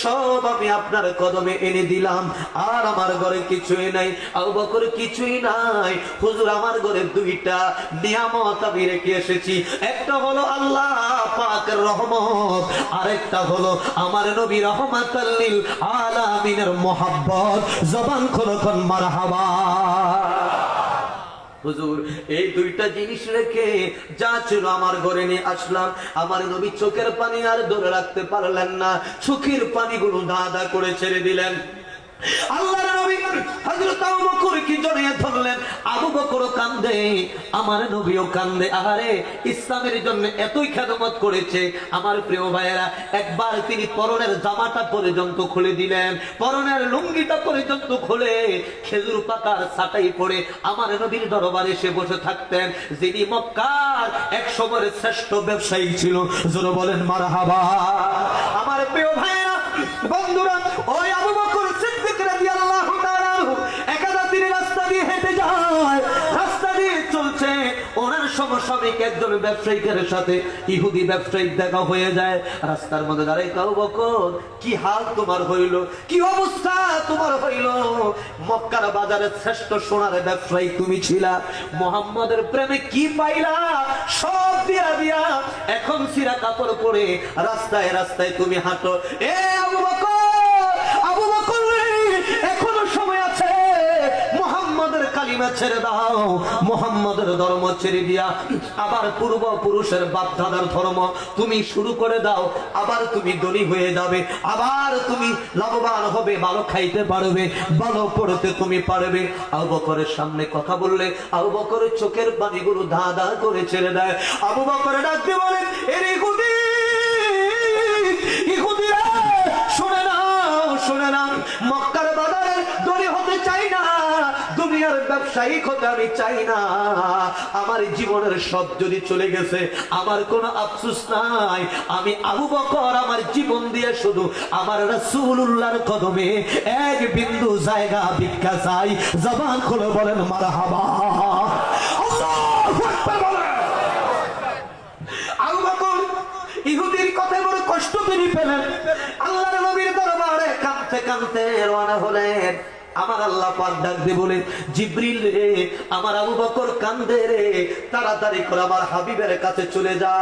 A: সব আমি আপনার কদমে এনে দিলাম, আর আমার ঘরে কিছুই নাই। আবু বকর, কিছুই নাই হুজুর, আমার ঘরে 2টা নিয়ামত আমি রেখে এসেছি, একটা হলো আল্লাহ পাকের রহমত, আরেকটা হলো আমার নবী রাহমাতাল লিল আলামিনের মুহাব্বত। জবান খোলো, কোন মারহাবা। হুজুর, এই 2টা জিনিস রেখে যা ছিল আমার ঘরে নিয়ে আসলাম। আমার নবী চোখের পানি আর ধরে রাখতে পারলেন না, চোখের পানিগুলো দাদা করে ছেড়ে দিলেন। আল্লাহর নবী হযরত আবু বকর কি জড়িয়ে ধরলেন, আবু বকর কান্দে, আমার নবীও কান্দে। আহারে, ইসলামের জন্য এতই খেদমত করেছে আমার প্রিয় ভাইয়েরা, একবার তিনি পরনের জামাটা পর্যন্ত খুলে দিলেন, পরনের লুঙ্গিটা পর্যন্ত খুলে খেজুর পাতার ছাটাই পড়ে আমার নবীর দরবারে এসে বসে থাকতেন, যিনি মক্কার এক সময়ের শ্রেষ্ঠ ব্যবসায়ী ছিল। জোরে বলেন মারহাবা। আমার প্রিয় ভাইয়েরা, বন্ধুরা, ওই আবু বকর সিদ্দিক রাদিয়াল্লাহু তাআলা একদা তিনি রাস্তা দিয়ে হেঁটে যায়, রাস্তা দিয়ে চলছে, ওনার সমসাময়িক একজন ব্যবসায়ীদের সাথে ইহুদি ব্যবসায়ীর দেখা হয়ে যায়। রাস্তার মধ্যে দাঁড়াই, আবু বকর, কি হাল তোমার হইল, কি অবস্থা তোমার হইল? মক্কার বাজারে শ্রেষ্ঠ সোনার ব্যবসায়ী তুমি ছিলা, মুহাম্মাদের প্রেমে কি পাইলা? সব দিয়া দিয়া এখন সিরা কাপড় পরে রাস্তায় রাস্তায় তুমি হাঁটো। এ আবু বকর, আবু বকর রে, এখনো সময় আছে, মুহাম্মাদের কালিমা ছেড়ে দাও, মুহাম্মাদের ধর্ম ছেড়ে দিয়া আবার পূর্বপুরুষের বাপ দাদার ধর্ম তুমি শুরু করে দাও, আবার তুমি ধনী হয়ে যাবে, আবার তুমি লাভবান হবে, ভালো খাইতে পারবে, ভালো পড়তে তুমি পারবে। আবু বকরের সামনে কথা বললে আবু বকরের চোখের পানিগুলো ধা ধা করে ছেড়ে দেয়। আবু বকর ডাকতে বলেন, এর ইহুদি, ইহুদিরা শুনে নাও, শুনে নাও, মক্কার বাজারে ধনী হতে চাই না, দুনিয়ার ব্যবসায়ী হতে আমি চাই না, আমার জীবনের সব যদি চলে গেছে আমার কোনো আফসোস নাই, আমি আবু বকর আমার জীবন দিয়ে শুধু আমার রাসূলুল্লাহর কদমে এক বিন্দু জায়গা ভিক্ষা চাই। জবান খুলে বলেন মারহাবা। আল্লাহু আকবার বলেন। আবু বকর ইহুদির কথায় বড় কষ্ট তিনি পেলেন, আল্লাহর নবীর দরবারে কাঁদতে কাঁদতে রওনা হলেন। আমার আল্লাহ পাক ডাক দিয়ে বলে, জিবরিল রে, আমার আবু বকর কান্দে রে, তাড়াতাড়ি করে আমার হাবিবের কাছে চলে যা,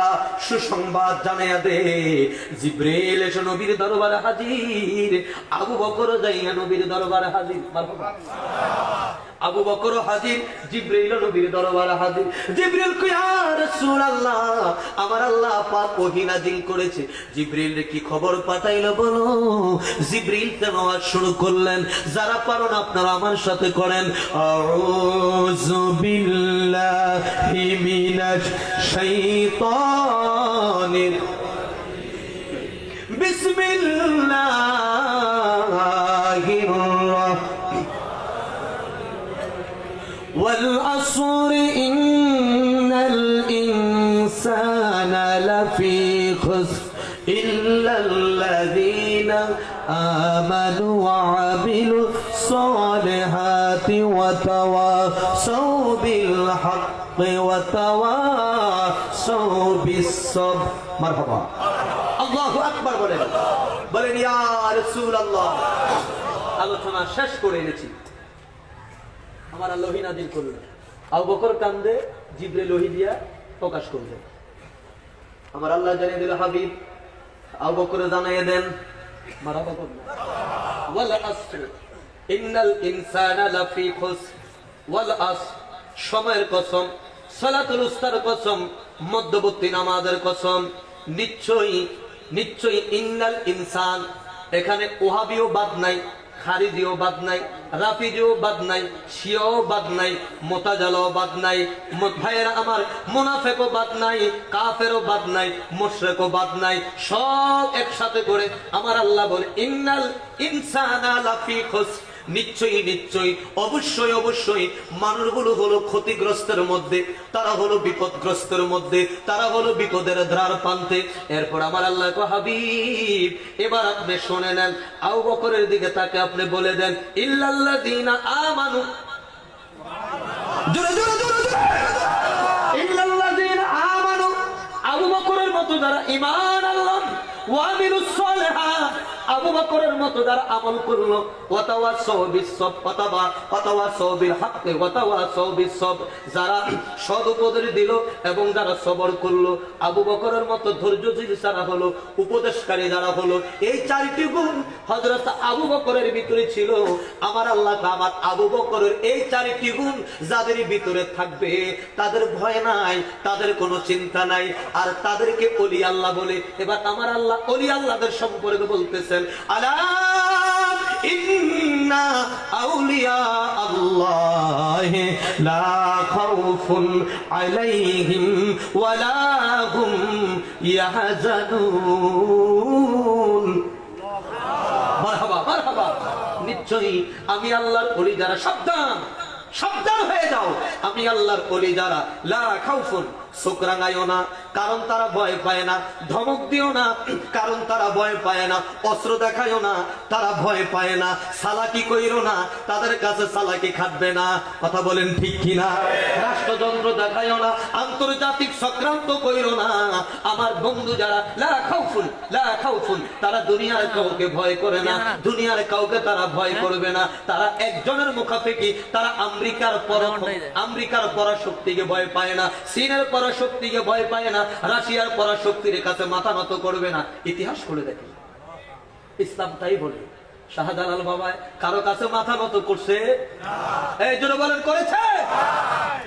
A: সুসংবাদ জানাইয়া দে। জিবরিল এসে নবীর দরবারে হাজির, আবু বকর যাইয়া নবীর দরবারে হাজির। মারহাবা। আবু বকর হাজির, জিবরিল নবীর দরবারে হাজির। জিবরিল কই, ইয়া রাসূলুল্লাহ, আমার আল্লাহ পাক ওহী নাযিল করেছে। জিবরিল কি খবর পাঠাইলো বলো। জিবরিল তেলাওয়াত শুরু করলেন, যারা পারেন আপনারা আমার সাথে করেন, আউযু বিল্লাহি মিনাশ শাইতানির বিসমিল্লাহির রাহমানির والعصر إن الإنسان لفي خسر إلا الذين آمنوا وعملوا الصالحات وتواصوا بالحق وتواصوا بالصبر. مرحبا. الله أكبر. বলেন ইয়া রাসূলুল্লাহ। আলোচনা শেষ করে এনেছি, আমার আল্লাহ ওহী নাযিল করলেন, আবু বকর কান্দে, জিবরিল ওহী দিয়া প্রকাশ করলেন। আমার আল্লাহ জানিয়ে দিল, হাবিব আবু বকর জানিয়ে দেন, মারহাবা করুন, ওয়াল আসর ইন্নাল ইনসানা লাফি খুসর, ওয়াল আসর, সময়ের কসম, সালাতুল উস্তার কসম, মধ্যবর্তী নামাজের কসম, নিশ্চয়ই নিশ্চয়ই, ইন্নাল ইনসান, এখানে ওহাবিও বাদ নাই, খারিজিও বাদ নাই, রাফিজিও বাদ নাই, শিয়াও বাদ নাই, মুতাজালাও বাদ নাই, ভাইয়েরা আমার, মুনাফিকও বাদ নাই, কাফেরও বাদ নাই, মুশরিকও বাদ নাই, সব একসাথে করে আমার আল্লাহ বলে, ইন্নাল ইনসানা লাফি খুসর, নিশ্চয়ই নিশ্চয়ই, অবশ্যই অবশ্যই মানুষগুলো হলো ক্ষতিগ্রস্তের মধ্যে, তারা হলো বিপদগ্রস্তের মধ্যে, তারা হলো বিপদের দ্বার প্রান্তে। এরপর আমার আল্লাহ কয়, হাবিব এবার আপনি শুনে নেন, আবু বকরের দিকে তাকে আপনি বলে দেন, ইল্লাল্লাযীনা আমানু, জোরে জোরে জোরে জোরে, ইল্লাল্লাযীনা আমানু, আবু বকরের মতো যারা ঈমান আনলো, ওয়া আমিলুস সালিহাত, আবু বকরের মতো যারা আমল করলো, ওয়াতাওয়াসাউ বিস-সাবর ওয়াতাওয়াসাউ বিল হক ওয়াতাওয়াসাউ বিস-সাবর, যারা সৎ উপদেশ দিল এবং যারা সবর করলো, আবু বকরের মতো ধৈর্যশীল যারা হলো, উপদেশকারী যারা হলো, এই চারটি গুণ হযরত আবু বকরের ভিতরে ছিল। আমার আল্লাহ, আমার আবু বকরের এই চারটি গুণ যাদের ভিতরে থাকবে তাদের ভয় নাই, তাদের কোনো চিন্তা নাই, আর তাদেরকে ওলি আল্লাহ বলে। এবার আমার আল্লাহ ওলি আল্লাহদের সম্পর্কে বলতেছেন, আলা ইন্ন ইন্না আউলিয়া আল্লাহ লা খাউফুন আলাইহিম ওয়ালা হুম ইয়াহজানুন। মারহাবা মারহাবা। নিশ্চয়ই আমি আল্লাহর ওলি যারা, সাবধান সাবধান হয়ে যাও, আমি আল্লাহর ওলি যারা, লা খাউফুন, চোখ রাঙাইও না কারণ তারা ভয় পায় না, ধমক দিও না কারণ তারা ভয় পায় না, অস্ত্র দেখাইও না তারা ভয় পায় না, সালাকি কইরো না তাদের কাছে সালাকি খাটবে না। কথা বলেন ঠিক কিনা? রাষ্ট্রযন্ত্র দেখাইও না, আন্তর্জাতিক চক্রান্ত কইরো না। আমার বন্ধু যারা, লা খাউফুন লা খাউফুন, তারা দুনিয়ার কাউকে ভয় করে না, দুনিয়ার কাউকে তারা ভয় করবে না। তারা একজনের মুখাপেক্ষি, তারা আমেরিকার পরাশক্তিকে ভয় পায় না, চীনের পরাশক্তিকে ভয় পায় না, রাশিয়ার পরাশক্তির কাছে মাথা নত করবে না। ইতিহাস করে দেখে ইসলাম তাই বলে। শাহজালাল বাবা কারো কাছে মাথা নত করছে? এই জন্য বলেন করেছে?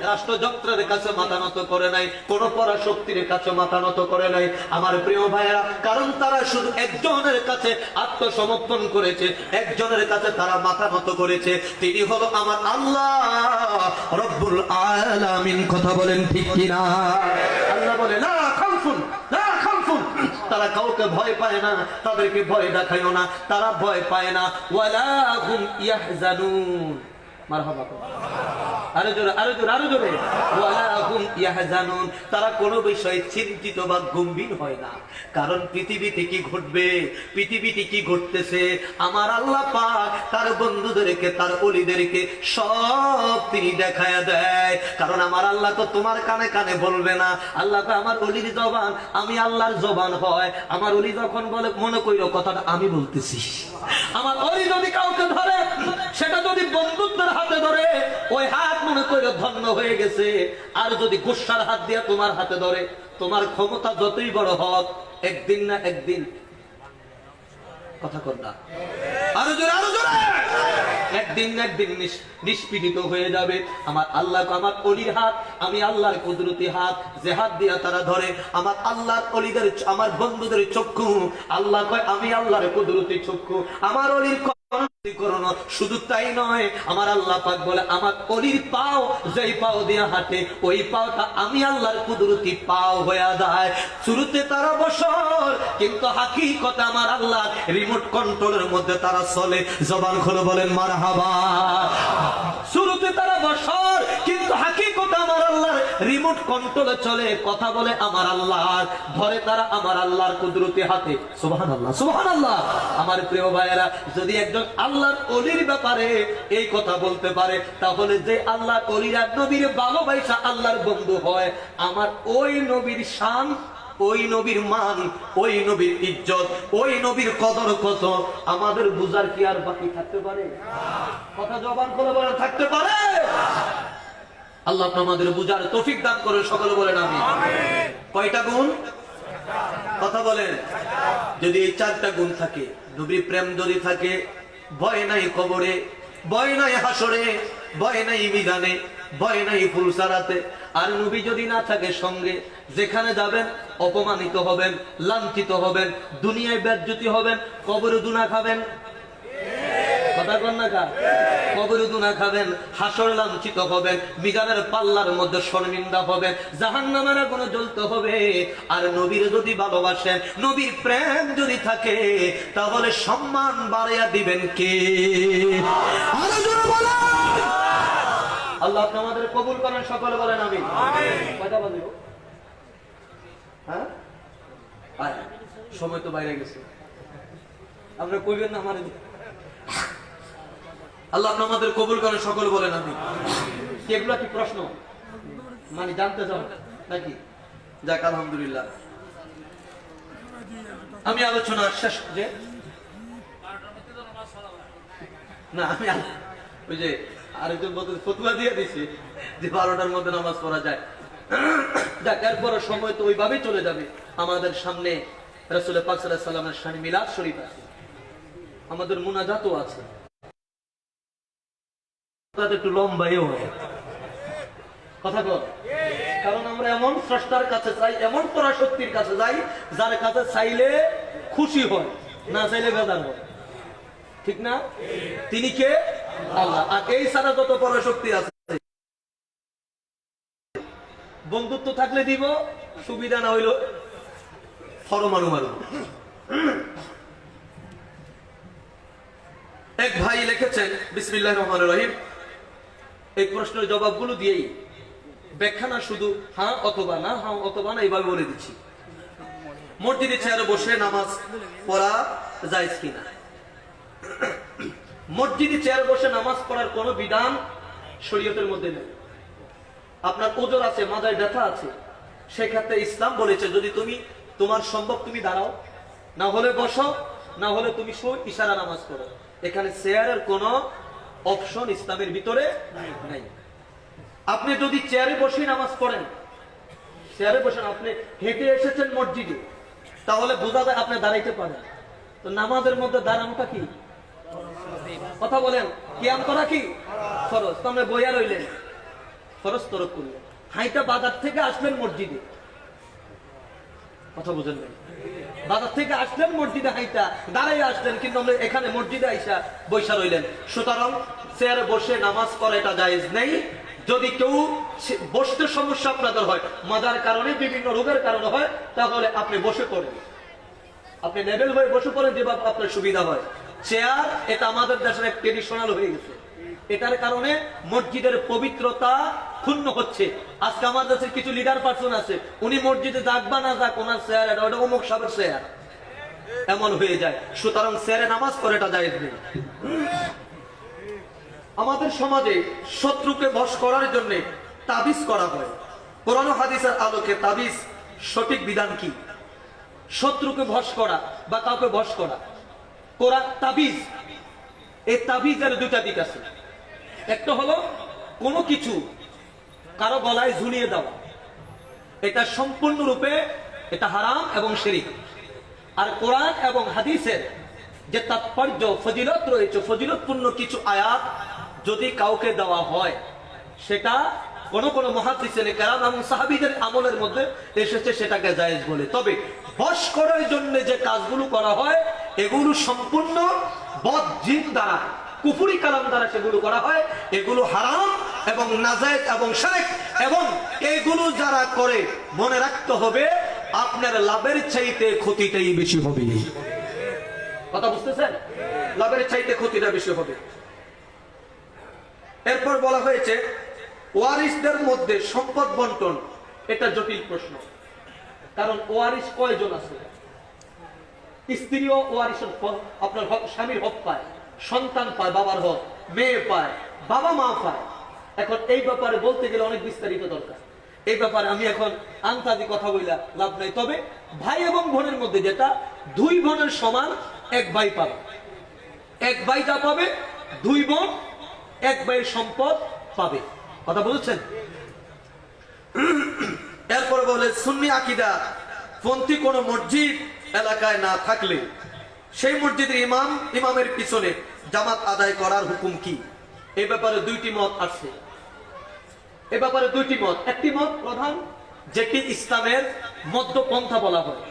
A: রাষ্ট্রযন্ত্রের কাছে মাথা নত করে নাই, কোন পরাশক্তির কাছে মাথা নত করে নাই আমার প্রিয় ভাইয়েরা। কারণ তারা শুধু একজনের কাছে আত্মসমর্পণ করেছে, একজনের কাছে তারা মাথা নত করেছে, তিনি হলো আমার আল্লাহ রব্বুল আলামিন। কথা বলেন ঠিক কিনা? আল্লাহ বলে লা খাউফুন লা খাউফুন, তারা কাউকে ভয় পায় না, তাদেরকে ভয় দেখায়ও না, তারা ভয় পায় না। ওয়ালা হুম ইয়াহজানুন। মারহাবা। আরো জোরে আরো জোরে আরো জোরে। ওয়ালা হুম ইয়াহজানুন, তারা কোনো বিষয়ে চিন্তিত বা গম্ভীর হয় না। কারণ পৃথিবীতে কি ঘটবে, পৃথিবীতে কি ঘটতেছে, আমার আল্লাহ পাক তার বন্ধুদেরকে, তার ওলিদেরকে সব তিনি দেখায়া দেয়। কারণ আমার আল্লাহ তো তোমার কানে কানে বলবে না, আল্লাহ তো আমার ওলির জবান, আমি আল্লাহর জবান হয়। আমার ওলি যখন বলে মনে কইরো কথাটা আমি বলতেছি। আমার ওলি যদি কাউকে ধরে, সেটা যদি বন্ধুত্বের হাতে ধরে, ওই হাত মনে করে ধন্য হয়ে গেছে। আর যদি গুসার হাত দিয়ে তোমার হাতে ধরে, তোমার ক্ষমতা যতই বড় হোক, একদিন না একদিন, কথা কর না, আরো জোরে আরো জোরে, একদিন না একদিন নিষ্পীড়িত হয়ে যাবে। আমার আল্লাহ, আমার অলির হাত, আমি আল্লাহর কুদরতি হাত, যে হাত দিয়া তারা ধরে, আমার আল্লাহর অলিদের, আমার বন্ধুদের চক্ষু, আল্লাহ কয় আমি আল্লাহর কুদরতি চক্ষু, আমার অলির শুধু তাই নয়, আমার আল্লাহ পাক বলে আমার অলির পাও, যেই পাও দিয়া হাঁটে, ওই পাওটা আমি আল্লাহর কুদরতি পাও হয়ে যায়। শুরুতে তারা বসর, কিন্তু হাকিকতে আমার আল্লাহ রিমোট কন্ট্রোলের মধ্যে তারা চলে। জবান খুলে বলেন মারহাবা। শুরুতে তারা বসর, কিন্তু হাকিকতে আমার আল্লাহর রিমোট কন্ট্রোলে চলে, কথা বলে আমার আল্লাহ, ধরে তারা আমার আল্লাহর কুদরতি হাতে। সুবহানাল্লাহ সুবহানাল্লাহ। আমার প্রিয় ভাইয়েরা, যদি একজন আল্লাহর অলির ব্যাপারে এই কথা বলতে পারে, তাহলে যে আল্লাহর অলিরা নবীর ভালোবাসা আল্লাহর বন্ধু হয়, আমার ওই নবীর শান, ওই নবীর মান, ওই নবীর ইজ্জত, ওই নবীর কদর কত আমাদের বুঝার কি আর বাকি থাকতে পারে? কথা জবান করে বলে থাকতে পারে? আল্লাহ আমাদের বুঝার তৌফিক দান করে, সকলে বলেন আমিন। কয়টা গুণ? কথা বলেন। যদি এই চারটা গুণ থাকে, নবীর প্রেম যদি থাকে, ভয় নাই কবরে, ভয় নাই হাসরে, ভয় নাই মিজানে, ভয় নাই ফুলসারাতে। আর নবী যদি না থাকে সঙ্গে, যেখানে যাবেন অপমানিত হবেন, লাঞ্ছিত হবেন, দুনিয়ায় বেজ্জতি হবেন, কবরে দুনা খাবেন। কথা কন না কা? কবরে দুনা খাবেন, হাসর লাঞ্ছিত হবেন, মিজানের পাল্লার মধ্যে শর্মিন্দা হবেন, জাহান্নামের আগুনে জ্বলতে হবে। আর নবীর যদি ভালোবাসেন, নবীর প্রেম যদি থাকে, তাহলে সম্মান বাড়াইয়া দিবেন কে? আরো জোরে বলেন। আল্লাহ আমাদের কবুল করেন, সকলে বলেন আমিন। কয়টা বাজে? হ্যাঁ, সময় তো বাইরে গেছে, আমরা কইবেন না আমার। আল্লাহ আমাদের কবুল করেন, সকলে বলেন আমিন। এগুলো কি প্রশ্ন মানে জানতে চাও নাকি? যাক আলহামদুলিল্লাহ। আমি আলোচনা শেষ, যে না আমি ওই যে আরেকজন ফতুয়া দিয়ে দিছি যে 12টার মধ্যে নামাজ পড়া যায়। যাক, এরপর সময় তো ওইভাবেই চলে যাবে। আমাদের সামনে রাসূল পাক সাল্লাল্লাহু আলাইহি ওয়াসাল্লামের শানে মিলাদ শরীফ আছে, আমাদের মুনাজাতও আছে, একটু লম্বাইও হয়। কথা বল। কারণ আমরা এমন স্রষ্টার কাছে চাই, এমন পরাশক্তির কাছে যাই, যার কাছে চাইলে খুশি হয়, না চাইলে বেজার হয়।
B: ঠিক না? তিনি কে? আল্লাহ। আর এই ছাড়া যত পরাশক্তি আছে, বন্ধুত্ব থাকলে দিব, সুবিধা না হইল ফরমানু মারু। এক ভাই লিখেছেন, বিসমিল্লাহির রহমানির রহিম, এই প্রশ্নের জবাবগুলো দিয়েই ব্যাখ্যা না শুধু হ্যাঁ অথবা না, হ্যাঁ অথবা না, এইভাবে বলে দিচ্ছি। মসজিদে চেয়ারে বসে নামাজ পড়া জায়েজ কিনা? মসজিদে চেয়ারে বসে নামাজ পড়ার কোনো বিধান শরীয়তের মধ্যে নেই। আপনার ওজর আছে, মাথায় ব্যথা আছে, সেক্ষেত্রে ইসলাম বলেছে যদি তুমি তোমার সম্ভব তুমি দাঁড়াও, না হলে বসো, না হলে তুমি ইশারা নামাজ পড়ো। এখানে চেয়ারের কোনো অপশন ইসলামের ভিতরে নাই। আপনি যদি চেয়ারে বসে নামাজ পড়েন, চেয়ারে বসেন, আপনি হেঁটে এসেছেন মসজিদে, তাহলে বোঝা যায় আপনি দাঁড়াইতে পারেন। তো নামাজের মধ্যে দাঁড়ানোটা কি? কথা বলেন, কিয়াম করা কি ফরজ? তো আপনি বইয়া রইলেন, ফরজ তরক করলেন। হাইটা বাজার থেকে আসলেন মসজিদে, কথা বুঝেন নাই, বাজার থেকে আসলেন মসজিদে, হাইটা দাঁড়াই আসলেন, কিন্তু আমরা এখানে মসজিদে আইসা বৈশা রইলেন। সুতরাং চেয়ারে বসে নামাজ পড়া এটা জায়েজ নেই। যদি কেউ বসতে সমস্যা আপনাদের হয়, মাদার কারণে, বিভিন্ন রোগের কারণে হয়, তাহলে আপনি বসে পড়েন, আপনি লেভেল হয়ে বসে পড়েন, যেভাবে আপনার সুবিধা হয়। চেয়ার এটা আমাদের দেশের এক ট্রেডিশনাল হয়ে গেছে, এটার কারণে মসজিদের পবিত্রতা ক্ষুণ্ণ হচ্ছে। আজকে আমার দেশের কিছু লিডার পার্সন আছে, উনি মসজিদে যাক বা না যাক, ওনার চেয়ার এটা, ওটা অমুক সাহেবের চেয়ার, এমন হয়ে যায়। সুতরাং চেয়ারে নামাজ পড়ে এটা জায়েজ নেই। আমাদের সমাজে শত্রুকে বশ করার জন্য তাবিজ করা হয়। কোরআন ও হাদিসের আলোকে তাবিজ সঠিক বিধান কি? শত্রুকে বশ করা বা কাউকে বশ করা, কোরআন তাবিজ, এই তাবিজের দুইটা দিক আছে। একটা হলো কোনো কিছু কারো গলায় ঝুলিয়ে দেওয়া, এটা সম্পূর্ণরূপে এটা হারাম এবং শিরক। আর কোরআন এবং হাদিসের যে তাৎপর্য ফজিলত রয়েছে, ফজিলতপূর্ণ কিছু আয়াত যদি কাউকে দেওয়া হয়, সেটা কোন কোন মুহাদ্দিসিনে কেরাম এবং সাহাবীদের আমলের মধ্যে এসেছে, সেটাকে জায়েজ বলে। তবে বশ করার জন্য যে কাজগুলো করা হয়, এগুলো সম্পূর্ণ বদজিন দ্বারা, কুফরি কালাম দ্বারা সেগুলো করা হয়, এগুলো হারাম এবং নাজায়েজ এবং শিরক। এবং এগুলো যারা করে, মনে রাখতে হবে আপনার লাভের চাইতে ক্ষতিটাই বেশি হবে। কথা বুঝতেছেন? লাভের চাইতে ক্ষতিটা বেশি হবে। এরপর বলা হয়েছে ওয়ারিসদের মধ্যে সম্পদ বন্টন, এটা জটিল প্রশ্ন। কারণ ওয়ারিস কয়জন আছে? স্ত্রীও ওয়ারিসের আপনার স্বামীর হক পায়, সন্তান পায়, বাবার হক, মেয়ে পায়, বাবা মা পায়। এখন এই ব্যাপারে বলতে গেলে অনেক বিস্তারিত দরকার। এই ব্যাপারে আমি এখন আন্তাজি কথা বইলা লাভ নাই। তবে ভাই এবং বোনের মধ্যে যেটা, দুই বোনের সমান এক ভাই পাবে, এক ভাই যা পাবে, দুই বোন এক ভাইয়ের সম্পদ পাবে। কথা বলছেন? এরপর বলে সুন্নি আকীদা পন্থী কোন মসজিদ এলাকায় না থাকলে সেই মসজিদের ইমামের পিছনে জামাত আদায় করার হুকুম কি? এই ব্যাপারে দুইটি মত আছে। এ ব্যাপারে দুইটি মত। একটি মত প্রধান, যেটি ইসলামের মধ্যপন্থা বলা হয়।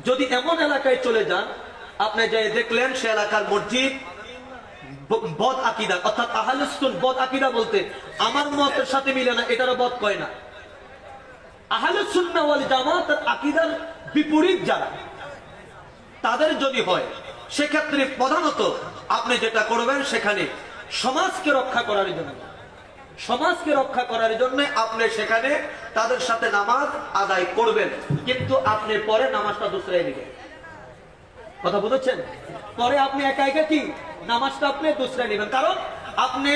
B: যদি এমন এলাকায় চলে যান, আপনি যে দেখলেন সে এলাকার মসজিদ বদ আকীদা, অর্থাৎ আহলে সুন্নাহ বদ আকীদা বলতে আমার মতের সাথে মিলে না, এটারও বদ কয় না। আহলে সুন্নাহ ওয়াল জামাতের আকীদার বিপরীত যারা, তাদের যদি হয়, সেক্ষেত্রে প্রধানত আপনি যেটা করবেন, সেখানে সমাজকে রক্ষা করার জন্য, সমাজকে রক্ষা করার জন্য আপনি সেখানে তাদের সাথে নামাজ আদায় করবেন, কিন্তু আপনি পরে নামাজটা দুসরাই দিবেন। কথা বুঝেছেন? পরে আপনি একা একা কি নামাজটা আপনি দুসরাই নেবেন। কারণ আপনি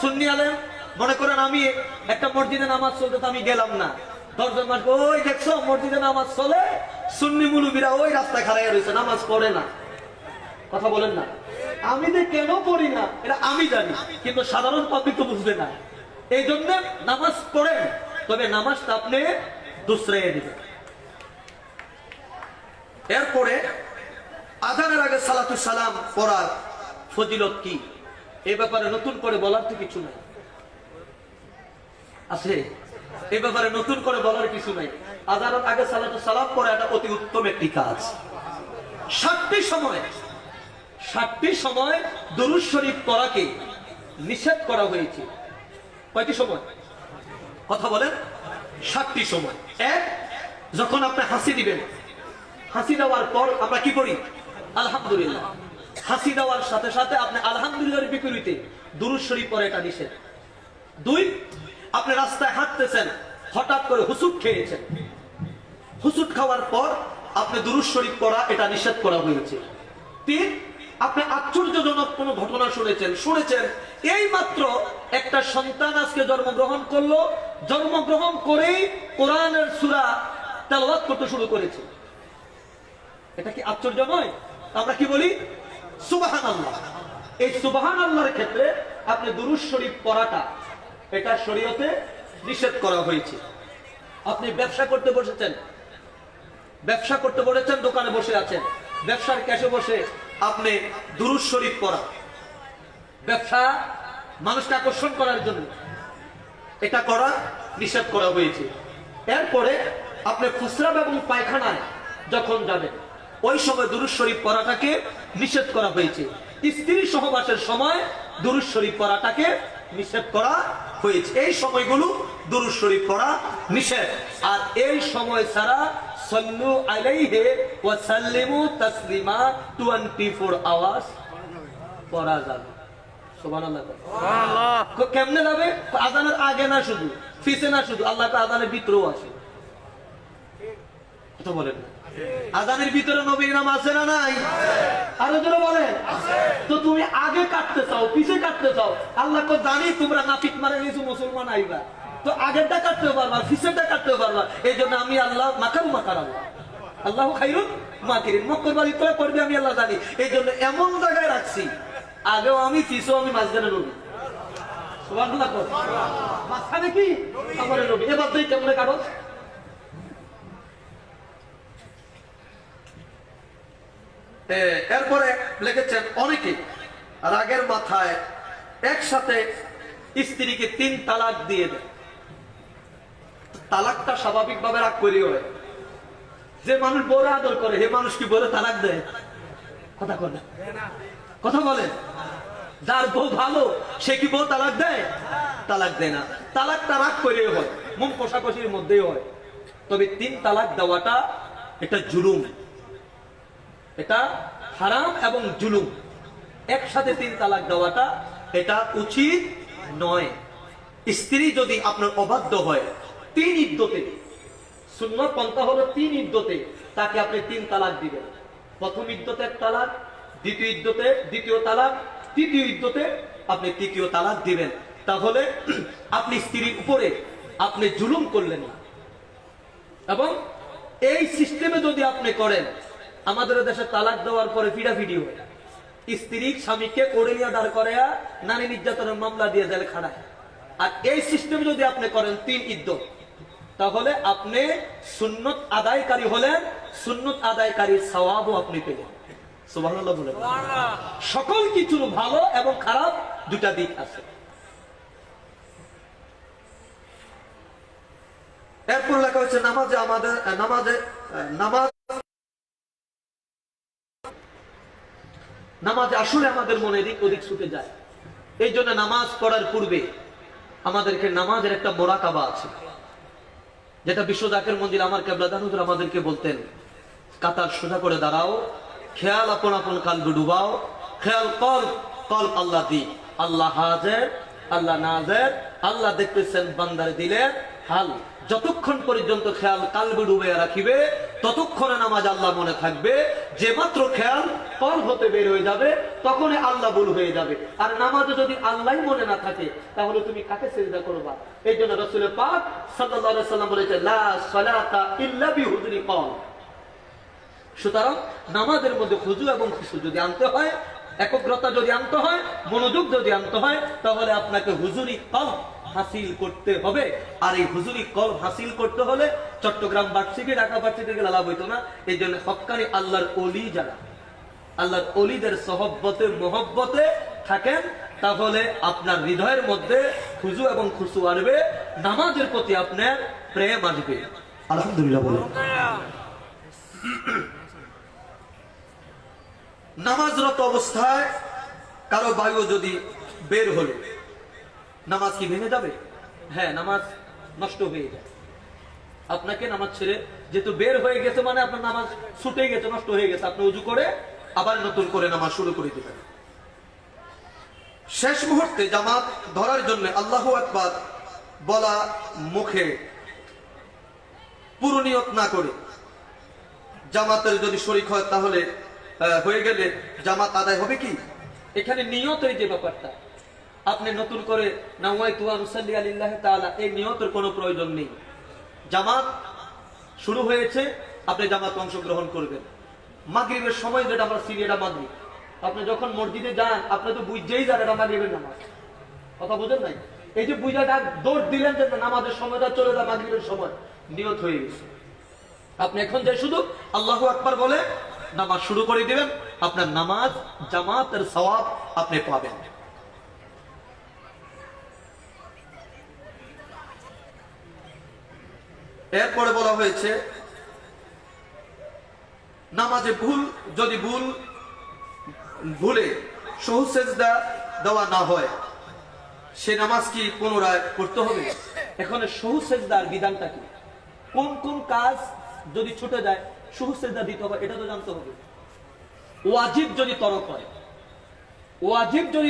B: সুন্নি আলেম, মনে করেন আমি একটা মসজিদে নামাজ চলতে, তো আমি গেলাম না, 10 জন মাস ওই দেখছো মসজিদে নামাজ চলে, সুন্নি মুলুবিরা ওই রাস্তায় খাড়াইয়া রয়েছে, নামাজ পড়ে না। কথা বলেন না? আমি যে কেন পড়ি না এটা আমি জানি, কিন্তু সাধারণ পাবলিক তো বুঝবে না। এই জন্য নামাজ পড়েন, তবে নামাজটা আপনি দুসরাইয়া দিবেন। এরপরে আযানের আগে সালাতু সালাম পড়ার ফজিলত কি? এই ব্যাপারে নতুন করে বলার তো কিছু নাই, আছে? এই ব্যাপারে নতুন করে বলার কিছু নাই। আযানের আগে সালাতু সালাম পড়া এটা অতি উত্তম একটি কাজ। 7টি সময় 7টি সময় দুরূদ শরীফ পড়াকে নিষেধ করা হয়েছে। কয়টি সময়?
A: কথা বলেন। 7টি সময়। এক, যখন আপনি হাসি দিবেন, হাসি দেওয়ার পর আমরা কি করি?
B: আলহামদুলিল্লাহ। হাসি দেওয়ার সাথে সাথে আপনি আলহামদুলিল্লাহর বিপরীতে দুরূদ শরীফ পড়া, এটা নিষেধ।
A: 2, আপনি রাস্তায় হাঁটতেছেন, হঠাৎ করে হুসুট খেয়েছেন, হুসুট খাওয়ার পর আপনি দুরূদ শরীফ পড়া, এটা নিষেধ করা হয়েছে। 3, আপনি আশ্চর্যজনক কোন ঘটনা শুনেছেন এই মাত্র একটা সন্তান আজকে জন্মগ্রহণ করলো, জন্মগ্রহণ করেই কোরআনের সূরা তেলাওয়াত করতে শুরু করেছে। এটা কি আশ্চর্য নয়? আমরা কি বলি? সুবহানাল্লাহ। এই সুবহানাল্লাহর ক্ষেত্রে আপনি দুরূদ শরীফ পড়াটা, এটা শরীয়তে নিষেধ করা হয়েছে। আপনি ব্যবসা করতে বসেছেন, দোকানে বসে আছেন, ব্যবসার ক্যাশে বসে আপনি দুরূদ শরীফ পড়া, ব্যবসা মানুষকে আকর্ষণ করার জন্য, এটা করা নিষেধ করা হয়েছে। এরপরে আপনি প্রস্রাব এবং পায়খানায় যখন যাবেন, ওই সময় দুরূদ শরীফ পড়াটাকে নিষেধ করা হয়েছে। স্ত্রী সহবাসের সময় দুরূদ শরীফ পড়াটাকে নিষেধ করা হয়েছে। এই সময়গুলো দুরূদ শরীফ পড়া নিষেধ। আর এই সময় ছাড়া সাল্লু আলাইহি ওয়া সাল্লিমু তাসলিমা 24 আওয়ার্স পড়া যাবে। সুবহানাল্লাহ। সুবহানাল্লাহ। কেমনে যাবে? আযানের আগে না, শুধু পিছে না, শুধু আল্লাহকে আযানের ভিতরেও আছে। কথা বলেন। আযানের ভিতরে নবীর নাম আছে না নাই? আরো জোরে বলেন। তো তুমি আগে কাটতে চাও, পিছে কাটতে চাও, আল্লাহ তো জানি তোমরা নাপিত মারা নিয়েছো, মুসলমান আইবা, তো আগেরটা কাটতে পারবা, পিছেরটা কাটতে পারবা। এই জন্য আমি আল্লাহ মাকার আল্লাহ খাইরুন মাকিরিন, মক্কার বাড়ি তোরা করবি আমি আল্লাহ জানি। এই জন্য এমন জায়গায় রাখছি, আগেও আমি, পিছেও আমি, মাঝখানে নবী। সুবহানাল্লাহ। মাঝখানে কি আমার নবী। এবার তুই কেমনে কাটো? এরপরে লিখেছেন অনেকে রাগের মাথায় একসাথে স্ত্রীকে 3 তালাক দিয়ে দেয়। তালাকটা স্বাভাবিকভাবে রাগ করে হয়। যে মানুষ বড় আদর করে, হে মানুষ কি বলে তালাক দেয়? কথা বলে, কথা বলে। যার বউ ভালো, সে কি বউ তালাক দেয়? তালাক দেয় না। তালাকটা রাগ করে হয়, মন কষাকষির মধ্যেই হয়। তবে 3 তালাক দেওয়াটা এটা জুলুম, এটা হারাম এবং জুলুম। একসাথে 3 তালাক দেওয়াটা এটা উচিত নয়। স্ত্রী যদি আপনার অবাধ্য হয়, 3 ইদ্যতে, সুন্নাত পন্থা হলো 3 ইদ্যতে তাকে আপনি 3 তালাক দিবেন। প্রথম ইদ্যতে 1 তালাক, দ্বিতীয় ইদ্যতে 2য় তালাক, তৃতীয় ইদ্যতে আপনি 3য় তালাক দিবেন। তাহলে আপনি স্ত্রীর উপরে আপনি জুলুম করলেন না। এবং এই সিস্টেমে যদি আপনি করেন, আমাদের দেশে তালাক দেওয়ার পরে ফিডাফিডি হয়, স্ত্রী স্বামীকে কোড়ে নিয়ে দাঁড় করে নারী নির্যাতনের মামলা দিয়ে জেলে খাড়ায়। আর এই সিস্টেমে যদি আপনি করেন 3 ইদ্যত, তাহলে আপনি সুন্নত আদায়কারী হলেন, সুন্নত আদায়কারীর সওয়াবও আপনি পেলেন। সুবহানাল্লাহ বলেন। সকল কিছুর ভালো এবং খারাপ 2টা দিক আছে। এরপর লেখা হচ্ছে নামাজে আমাদের নামাজে আসলে আমাদের মনে এদিক ওদিক ছুটে যায়। এই জন্য নামাজ পড়ার পূর্বে আমাদেরকে নামাজের একটা মোরাকাবা আছে, যেটা বিশ্ব জাকের মঞ্জিল আমার কেবলা হুজুর আমাদেরকে বলতেন, কাতার সোজা করে দাঁড়াও, খেয়াল আপন আপন কালবে ডুবাও, খেয়াল কল আল্লাহ দি, আল্লাহ হাজির, আল্লাহ নাজির, আল্লাহ দেখতেছেন বান্দার দিলের হাল। যতক্ষণ পর্যন্ত খেয়াল কালবে ডুবে রাখিবে, ততক্ষণে নামাজ আল্লাহ মনে থাকবে। যে মাত্র খেয়াল কল হতে বের হয়ে যাবে, তখনই আল্লাহ ভুল হয়ে যাবে। আর নামাজে যদি আল্লাহ মনে না থাকে, তাহলে তুমি কাকে সিজদা করবা? এই জন্য রাসূল পাক সাল্লাল্লাহু আলাইহি ওয়াসাল্লাম বলেছেন, লা সালাতা ইল্লা বিহুজরি কল। সুতরাং নামাজের মধ্যে খুজু এবং খুশু যদি আনতে হয়, একগ্রতা যদি আনতে হয়, মনোযোগ যদি আনতে হয়, তাহলে আপনাকে হুজুরি কলব হাসিল করতে হবে। আর এই হুজুরি কলব হাসিল করতে হলে চট্টগ্রাম ভার্সিটি, ঢাকা ভার্সিটি থেকে লাভ হইতো না। এই জন্য হক্কানি আল্লাহর ওলি যারা আল্লাহর ওলিদের সহব্বতে মহব্বতে থাকেন, তাহলে আপনার হৃদয়ের মধ্যে খুজু এবং খুশু আসবে, নামাজের প্রতি আপনার প্রেম আসবে। আলহামদুলিল্লাহ বলেন। নামাজরত অবস্থায় কারো বায়ু যদি বের হলো, নামাজ কি ভেঙে যাবে?
B: হ্যাঁ, নামাজ নষ্ট হয়ে যায়। আপনাকে নামাজ ছেড়ে যেহেতু বের হয়ে গেছে, মানে আপনার নামাজ ছুটে গেছে, নষ্ট হয়ে গেছে। আপনি উজু করে
A: আবার নতুন করে নামাজ শুরু করে দিবেন। শেষ মুহূর্তে জামাত ধরার জন্য আল্লাহু আকবার বলা মুখে পুরো নিয়ত না করে জামাতের যদি শরীক হয় তাহলে হয়ে গেলে জামাত আদায় হবে কি?
B: এখানে নিয়তের যে ব্যাপারটা, আপনি নতুন করে নাওয়াইতু আন উসাল্লি আলিল্লাহি তাআলা, এই নিয়তের কোনো প্রয়োজন নেই। জামাত শুরু হয়েছে, আপনি জামাত অংশগ্রহণ করবেন। মাগরিবের সময় যেটা আমরা চিনি, এটা মাগরিব। আপনি যখন মসজিদে যান, আপনি তো বুঝছেই যান এটা মাগরিবের নামাজ। কথা বুঝেন নাই? এই যে বুঝা ডাক দৌড় দিলেন যে নামাজের সময়টা চলে যায়, মাগরিবের সময় নিয়ত হয়ে গেছে। আপনি এখন যে শুধু
A: আল্লাহু আকবার বলে নামাজ শুরু করে দিবেন, আপনার নামাজ জামাতের সওয়াব আপনি পাবেন। এরপরে বলা হয়েছে নামাজে যদি ভুলে সহু সেজদা দেওয়া না হয়, সে নামাজ কি পুনরায় পড়তে হবে?
B: এখন সহু সেজদার বিধানটা কি? কোন কোন কাজ যদি ছুটে যায় সহু সেজদা দিতে হবে, এটা তো জানতে হবে। ওয়াজিব যদি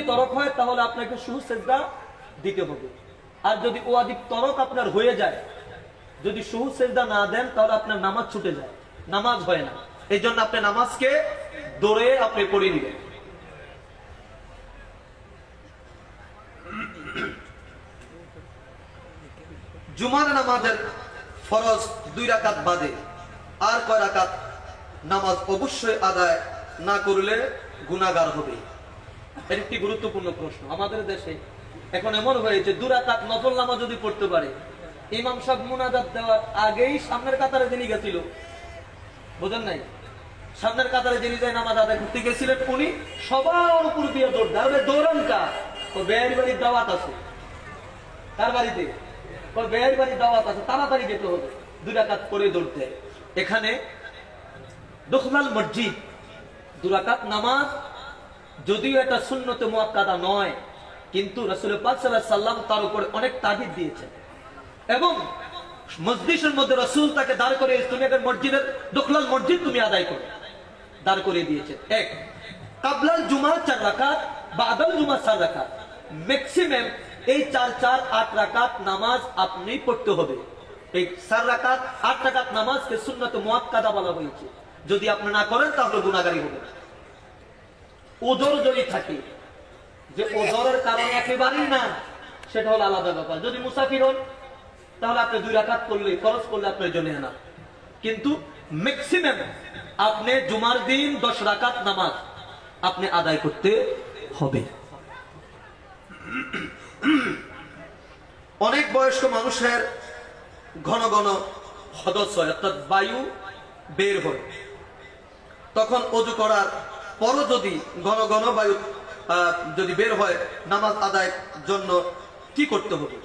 B: তরক হয়, তাহলে আপনাকে সহু সেজদা দিতে হবে। আর যদি ওয়াজিব তরক আপনার হয়ে যায়, যদি সহু সেজদা না দেন, তাহলে আপনার নামাজ ছুটে যায়, নামাজ হয় না।
A: এই জন্য আপনি নামাজকে দৌড়ে আপনি পড়ে নিবেন। জুমার নামাজের ফরজ 2 রাকাত বাদে আর কয় রাকাত নামাজ অবশ্যই আদায় না করলে গুনাহগার হবে?
B: এর একটি গুরুত্বপূর্ণ প্রশ্ন। আমাদের দেশে এখন এমন হয়েছে, 2 রাকাত নফল নামাজ যদি পড়তে পারে, ইমাম সাহেব মুনাজাত দেওয়ার আগেই সামনের কাতারে যিনি গেছিল, বুঝেন নাই, সামনের কাতারে যিনি যায় নামাজ আদায় করতে গেছিলেন, উনি সবার উপর দিয়ে দৌড় দেয়। দৌড়ান কার? ও বেয়ারি বাড়ির দাওয়াত আছে, তার বাড়িতে বেয়ারি বাড়ির দাওয়াত আছে, তাড়াতাড়ি যেতে হবে, 2 রাকাত পরে দৌড়তে। এখানে দখলাল মসজিদ 2 রাকাত নামাজ, যদিও এটা সুন্নতে মুআক্কাদা নয়, কিন্তু রাসূল পাক সাল্লাল্লাহু আলাইহি সাল্লাম তার উপরে অনেক তাগিদ দিয়েছেন। এবং মসজিদের মধ্যে রাসূল তাকে দাঁড় করে তুমি একটা মসজিদের দখলাল মসজিদ তুমি আদায় করো, দাঁড় করে দিয়েছেন। এক, কাবলাল জুমা 4 রাকাত, বাদাল জুমা 4 রাকাত, ম্যাক্সিমাম এই 4 8 রাকাত নামাজ আপনি পড়তে হবে। এই 4 রাকাত 8 রাকাত নামাজকে সুন্নাতে মুআক্কাদা বলা হয়েছে। যদি আপনি না করেন তাহলে গুনাহগারী হবেন। ওজর যদি থাকে, যে ওজরের কারণে একেবারেই না, সেটা হলো আলাদা ব্যাপার। যদি মুসাফির হন, তাহলে আপনি 2 রাকাত করলে, খরচ করলে আপনার জন্য না। কিন্তু ম্যাক্সিমাম আপনি জুমার দিন 10 রাকাত নামাজ আপনি আদায় করতে হবে।
A: অনেক বয়স্ক মানুষের ঘন ঘন হদস হয়, অর্থাৎ বায়ু বের হয়। তখন ওযু করার পরও যদি ঘন ঘন বায়ু যদি বের হয়, নামাজ আদায়ের জন্য কি করতে হবে?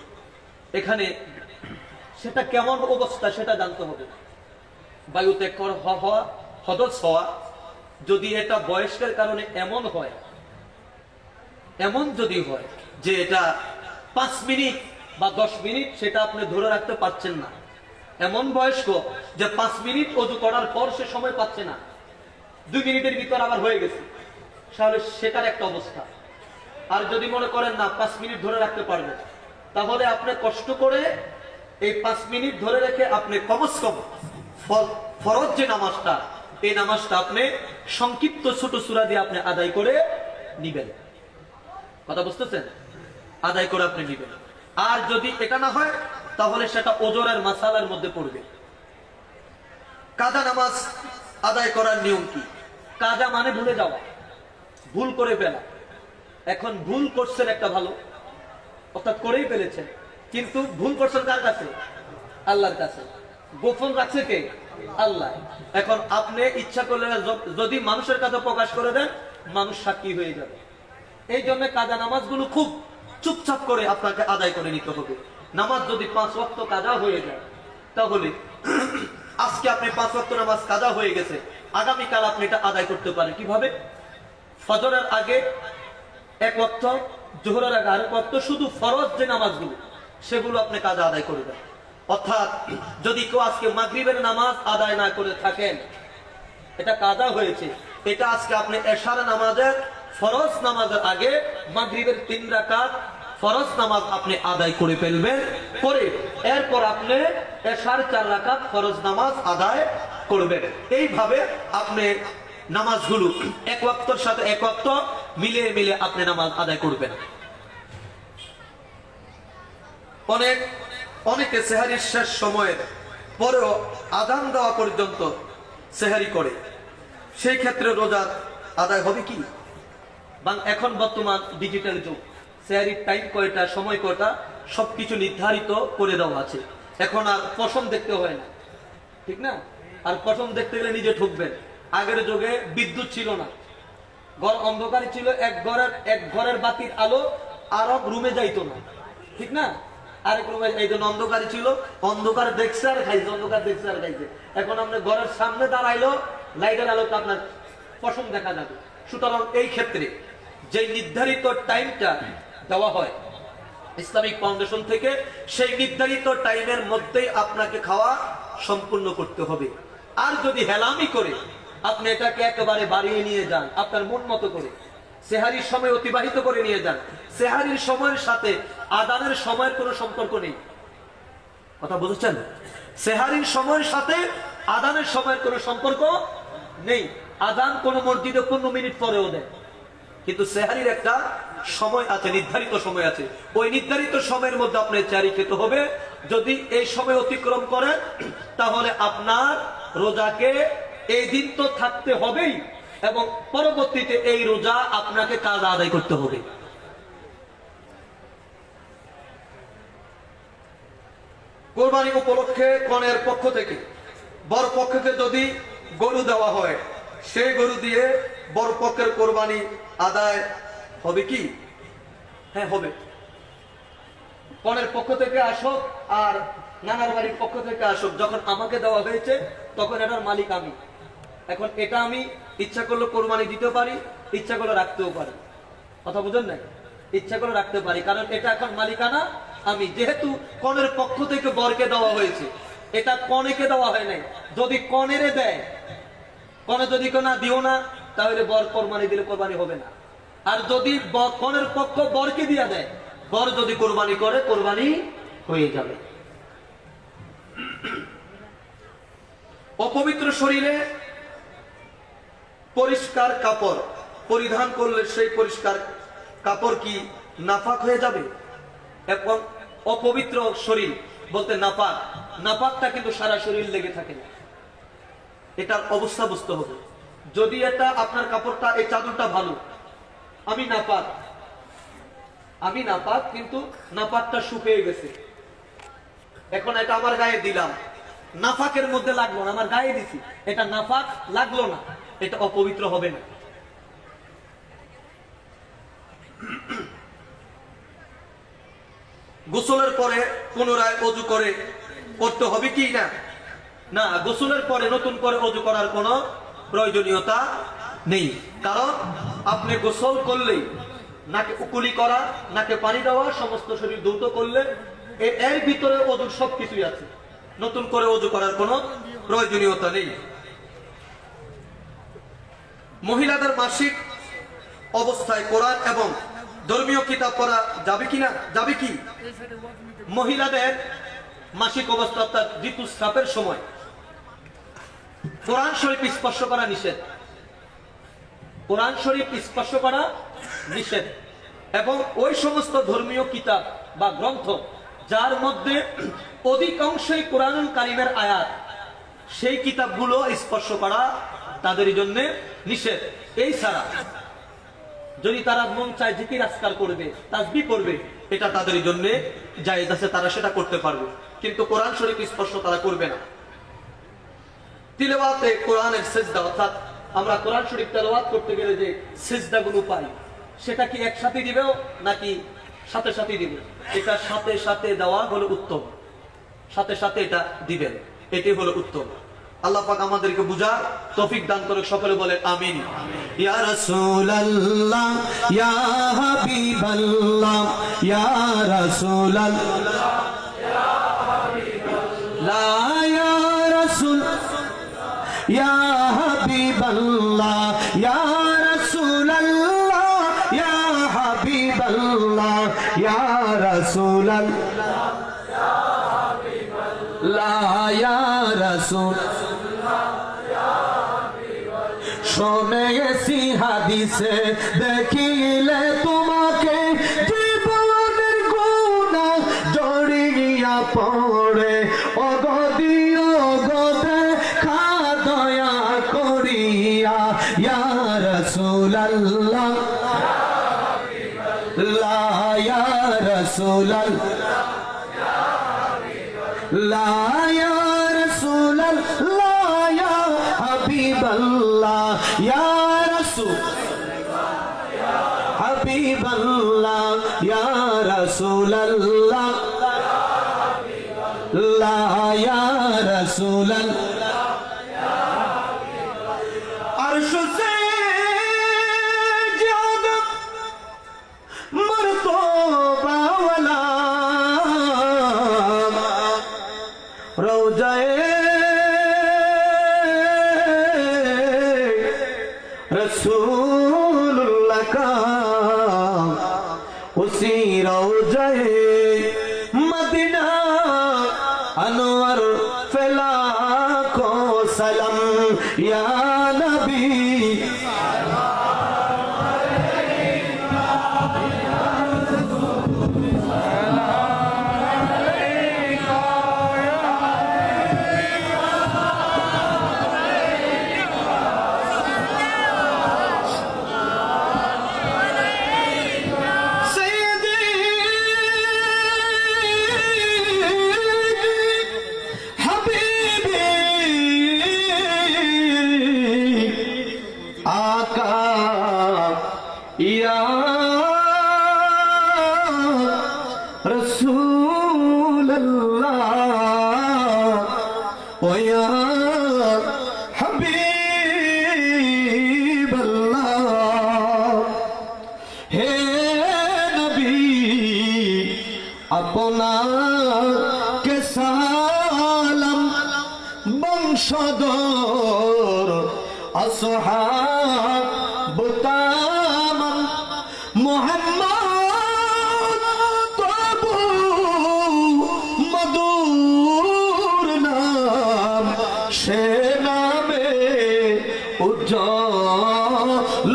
B: এখানে সেটা কেমন অবস্থা সেটা জানতে হবে। বায়ুতে হওয়া, হদস হওয়া, যদি এটা বয়স্কের কারণে এমন হয়, এমন যদি হয় যে এটা 5 মিনিট বা 10 মিনিট সেটা আপনি ধরে রাখতে পারছেন না, এমন বয়স্ক যে 5 মিনিট ওযু করার পর সে সময় পাচ্ছে না, 2 মিনিটের ভিতর আবার হয়ে গেছে, তাহলে সেটার একটা অবস্থা। আর যদি মনে করেন না 5 মিনিট ধরে রাখতে পারবেন, তাহলে আপনি কষ্ট করে এই 5 মিনিট ধরে রেখে আপনি কমসে কম ফরজ যে নামাজটা, এই নামাজটা আপনি সংক্ষিপ্ত ছোট সূরা দিয়ে আপনি আদায় করে নিবেন। কথা বুঝতেছেন? আদায় করে আপনি নিবেন। আর যদি এটা না হয়, তাহলে সেটা ওজরের মাসালার মধ্যে পড়বে।
A: কাজা নামাজ আদায় করার নিয়ম কি?
B: কাজা মানে ভুলে যাওয়া, ভুল করে ফেলা। এখন ভুল করছেন একটা ভালো, অর্থাৎ করেই ফেলেছেন, কিন্তু ভুল করছেন কার কাছে? আল্লাহর কাছে। গোপন রাখছে কে? আল্লাহ। এখন আপনি ইচ্ছা করলে যদি মানুষের কাছে প্রকাশ করে দেন, মানুষ সাক্ষী হয়ে যাবে। এই জন্য কাজা নামাজগুলো খুব চুপচাপ করে আপনাকে আদায় করে নিতে হবে। নামাজ যদি 5 ওয়াক্ত কাজা হয়ে যায়, তাহলে আজকে আপনি 5 ওয়াক্ত নামাজ কাজা হয়ে গেছে, আগামীকাল আপনি এটা আদায় করতে পারেন। কিভাবে? ফজরের আগে এক ওয়াক্ত, জোহরের আগে আরেক ওয়াক্ত, শুধু ফরজ যে নামাজগুলো সেগুলো আপনি কাজা আদায় করবেন। অর্থাৎ যদি কেউ আজকে মাগরিবের নামাজ আদায় না করে থাকেন, এটা কাজা হয়েছে, এটা আজকে আপনি এশার নামাজের ফরজ নামাজের আগে মাগরিবের 3 রাকাত ফরজ নামাজ আপনি আদায় করে ফেলবেন, করে এরপর আপনি এশার 4 রাকাত ফরজ নামাজ আদায় করবেন। এইভাবে আপনি নামাজগুলো এক ওয়াক্তর সাথে এক ওয়াক্ত মিলিয়ে মিলিয়ে আপনি নামাজ আদায় করবেন। অনেকে সেহারির শেষ সময়ের পরেও আযান দেওয়া পর্যন্ত সেহারি করে, সেই ক্ষেত্রে রোজার আদায় হবে কি? এখন বর্তমান ডিজিটাল যুগ, সেহারির টাইম কয়টা, সময় কয়টা, সবকিছু নির্ধারিত করে দেওয়া আছে। এখন আর পশম দেখতে হয় না, ঠিক না? আর পশম দেখতে গেলে নিজে ঠুকবেন। আগের যুগে বিদ্যুৎ ছিল না, ঘর অন্ধকারই ছিল, এক ঘরের বাতির আলো আরব রুমে যাইতো না, ঠিক না? আরেক রুমে এই জন্য অন্ধকারই ছিল, অন্ধকার দেখছে আর খাইছে, অন্ধকার দেখছে আর খাইছে। এখন আপনার ঘরের সামনে দাঁড়াইলো লাইটের আলোতে আপনার পশম দেখা যাবে। সুতরাং এই ক্ষেত্রে যে নির্ধারিত টাইমটা দেওয়া হয় ইসলামিক ফাউন্ডেশন থেকে, সেই নির্ধারিত টাইমের মধ্যেই আপনাকে খাওয়া সম্পূর্ণ করতে হবে। আর যদি হেলামি করে আপনি এটাকে একেবারে বাড়িয়ে নিয়ে যান, আপনার মন মতো করে সেহারির সময় অতিবাহিত করে নিয়ে যান, সেহারির সময়ের সাথে আদানের সময়ের কোনো সম্পর্ক নেই। কথা বুঝছেন? সেহারির সময়ের সাথে আদানের সময়ের কোনো সম্পর্ক নেই। আদান কোন মসজিদে 15 মিনিট পরেও দেয়, কিন্তু সেহারির একটা সময় আছে, নির্ধারিত সময় আছে। ওই নির্ধারিত সময়ের মধ্যে আপনি সেহারি খেতে হবে। যদি এই সময় অতিক্রম করেন তাহলে আপনার রোজাকে এই দিন তো থাকতে হবেই, এবং পরবর্তীতে এই রোজা আপনাকে কাজ আদায় করতে হবে। কোরবানি উপলক্ষে কনের পক্ষ থেকে বর পক্ষকে যদি গরু দেওয়া হয়, সেই গরু দিয়ে বর পক্ষের কোরবানি আদায় হবে কি? হ্যাঁ, হবে। কনের পক্ষ থেকে আসুক আর নানার বাড়ির পক্ষ থেকে আসুক, যখন আমাকে দেওয়া হয়েছে তখন এটার মালিক আমি। এখন এটা আমি ইচ্ছা করলে কোরবানি দিতে পারি, ইচ্ছা করলে রাখতেও পারি। কথা বুঝেন নাই? ইচ্ছা করে রাখতে পারি, কারণ এটা এখন মালিকানা আমি। যেহেতু কনের পক্ষ থেকে বরকে দেওয়া হয়েছে, এটা কনেকে দেওয়া হয় নাই। যদি কনেরে দেয়, কনে যদি না দিও না, তাহলে বর কোরবানি দিলে কোরবানি হবে না। আর যদি কনের পক্ষ বরকে দিয়া দেয়, বর যদি কোরবানি করে, কোরবানি হয়ে যাবে। অপবিত্র শরীরে পরিষ্কার কাপড় পরিধান করলে সেই পরিষ্কার কাপড় কি নাপাক হয়ে যাবে? এবং অপবিত্র শরীর বলতে নাপাক, নাপাকটা কিন্তু সারা শরীর লেগে থাকে না, এটার অবস্থা বুঝতে হবে। যদি এটা আপনার কাপড়টা, এই চাদরটা ভালো, আমি নাপাক, কিন্তু নাপাকটা শুকিয়ে গেছে, এখন এটা আমার গায়ে দিলাম, নাফাকের মধ্যে লাগলো না, আমার গায়ে দিছি, এটা নাফাক লাগলো না, এটা অপবিত্র হবে না। গোসলের পরে পুনরায় অজু করতে হবে কি না? না, গোসলের পরে নতুন করে অজু করার কোনো প্রয়োজনীয়তা নেই। কারণ আপনি গোসল করলেই নাকে উকুলি করা, নাকে পানি দেওয়া, সমস্ত শরীর ধৌত করলে এর ভিতরে অজুর সবকিছুই আছে, নতুন করে অজু করার কোনো প্রয়োজনীয়তা নেই। মহিলাদের মাসিক অবস্থায় কোরআন এবং ধর্মীয় কিতাব পড়া যাবে কিনা? যাবে কি? মহিলাদের মাসিক অবস্থা অর্থাৎ ঋতুস্রাবের সময় কোরআন শরীফ স্পর্শ করা নিষেধ। কোরআন শরীফ স্পর্শ করা নিষেধ। এবং ওই সমস্ত ধর্মীয় কিতাব বা গ্রন্থ যার মধ্যে অধিকাংশই কোরআনুল কারীমের আয়াত, সেই কিতাবগুলো স্পর্শ করা তাদের জন্য নিষেধ। এই ছাড়া যদি তারা মন চায় জিকির আজকার করবে, তাসবিহ করবে, এটা তাদের জন্য জায়েজ আছে, তারা সেটা করতে পারবে, কিন্তু কোরআন শরীফ স্পর্শ তারা করবে না। তিলাওয়াতে কোরআনের সিজদা, অর্থাৎ আমরা কোরআন শরীফ তেলাওয়াত করতে গেলে যে সিজদাগুলো পাই, সেটা কি একসাথে দিবে নাকি সাথে সাথে দিবে? এটা সাথে সাথে দেওয়া হলো উত্তম, সাথে সাথে এটা দিবেন, এটাই হলো উত্তম।
A: আল্লাহ পাক আমাদেরকে বুঝার তৌফিক দান করুক, সকলে বলে আমিন। ইয়া রাসূলুল্লাহ ইয়া হাবিবাল্লাহ ইয়া রাসূলুল্লাহ ইয়া হাবিবাল্লাহ ইয়া রাসূল ইয়া হাবিবাল্লাহ ইয়া রাসূলুল্লাহ ইয়া হাবিবাল্লাহ ইয়া রাসূলুল্লাহ ইয়া রাসূল শুনেছি হাদিসে দেখিলে তোমাকে জীবনের গুনাহ জড়িয়া পড়ে অগদিও গদে খাদয়া করিয়া ইয়া রাসূলুল্লাহ লা ইয়া রাসূলুল্লাহ লা ইয়া রাসূলুল্লাহ ইয়া হাবিবাল্লাহ ইয়া রাসূল হাবিবাল্লাহ ইয়া রাসূলুল্লাহ লা ইয়া রাসূলুল্লাহ আরশ সে ज़्यादा मर्तबा वाला रोज़ाए रसूलुल्लाह का उसी रोज़ाए मदीना अनवर फैला को सलाम या नबी या रसूल अल्लाह ओ या हबीब अल्लाह हे नबी अपना के सालम बंशधर असहाब तामम मोहम्मद तबू मधुर नाम शे नामे उज्जवल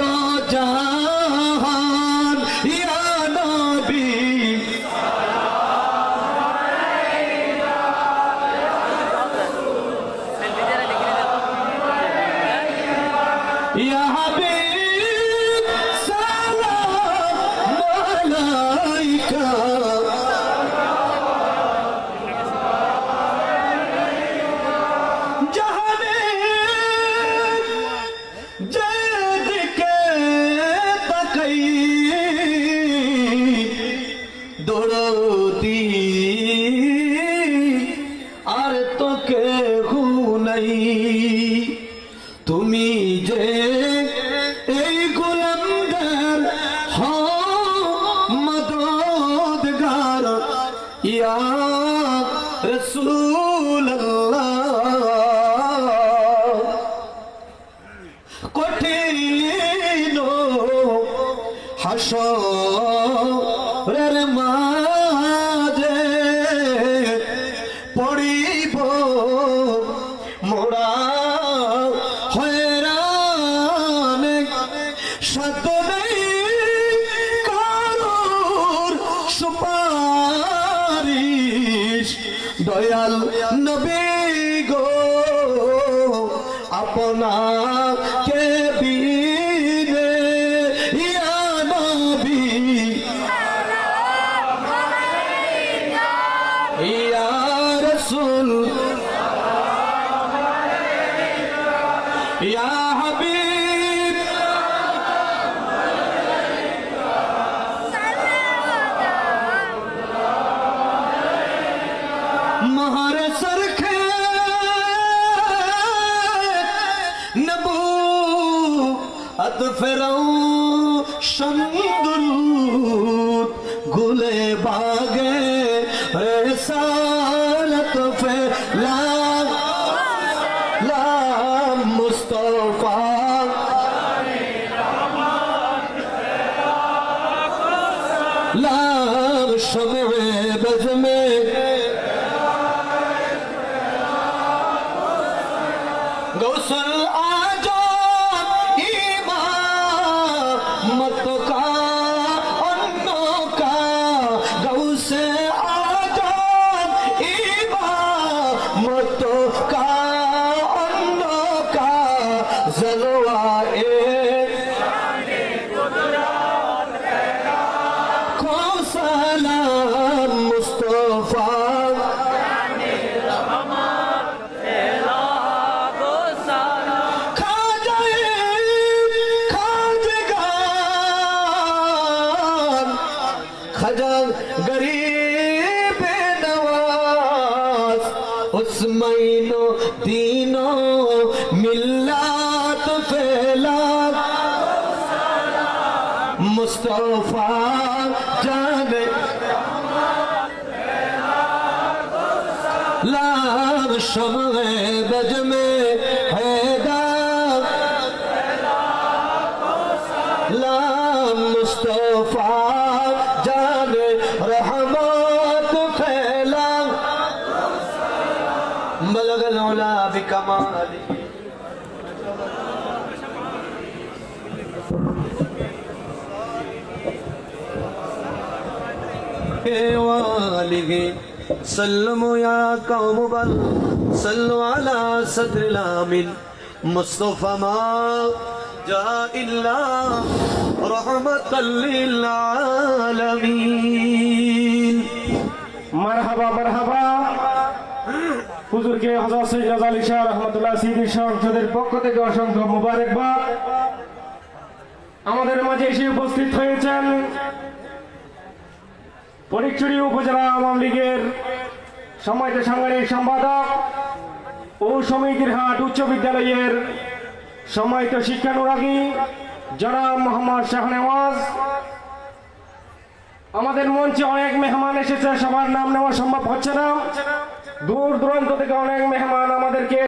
A: जहान या नबी या हबीब सलाम अलैका जहाने जद के तकई दौड़ती আর তো কেউ নাই তুমি যে এই গোলামদের মদদগার ইয়া রাসূলুল্লাহ কঠিন হাসরের মাঝে পড়িব মোরা হয়রান সাধ্য নেই কারোর সুপারিশ দয়াল নবী গো আপনাকে বিনে ইয়া নবী ইয়া রাসূল ইয়া হাবিব महर सरखे अद फिराऊं शंदरूद गुले बागे रिसालत पे ला मुस्तफा ला शमे बज में गौसल आजाद इमामत का अनोखा गौसे आजाद इमामत का अनोखा जलवाए को सलाम मुस्तफा खजल गरीब नवाज उस्मैनो दीनो मिल्लत फैला मुस्तफा जाने लाल शम्ए बज में हैदर लाल मुस्तफा जाने रहमत फैला बलगल उला बिकमाली वालिगे सल्लमो या कौम बल सल्लु अला सद्रिल आमिन मुस्तफा मा जा इल्ला रहमतल लिल आलमीन
C: মারহাবা মারহাবা হুজুরকে হযরত সৈয়দ রাজা আলী শাহ রহমাতুল্লাহ সিদ্দিক সংসদের পক্ষ থেকে অসংখ্য মোবারকবাদ। আমাদের মাঝে এসে উপস্থিত হয়েছেন ফটিকছড়ি উপজেলা আওয়ামী লীগের সম্মানিত সাংগঠনিক সম্পাদক ও সমিতির হাট উচ্চ বিদ্যালয়ের সম্মানিত শিক্ষানুরাগী জনাব মোহাম্মদ শাহনেওয়াজ। আমাদের মঞ্চে অনেক মেহমান এসেছে, সবার নাম নেওয়া সম্ভব হচ্ছে না। দূর দূরান্ত থেকে অনেক মেহমান আমাদেরকে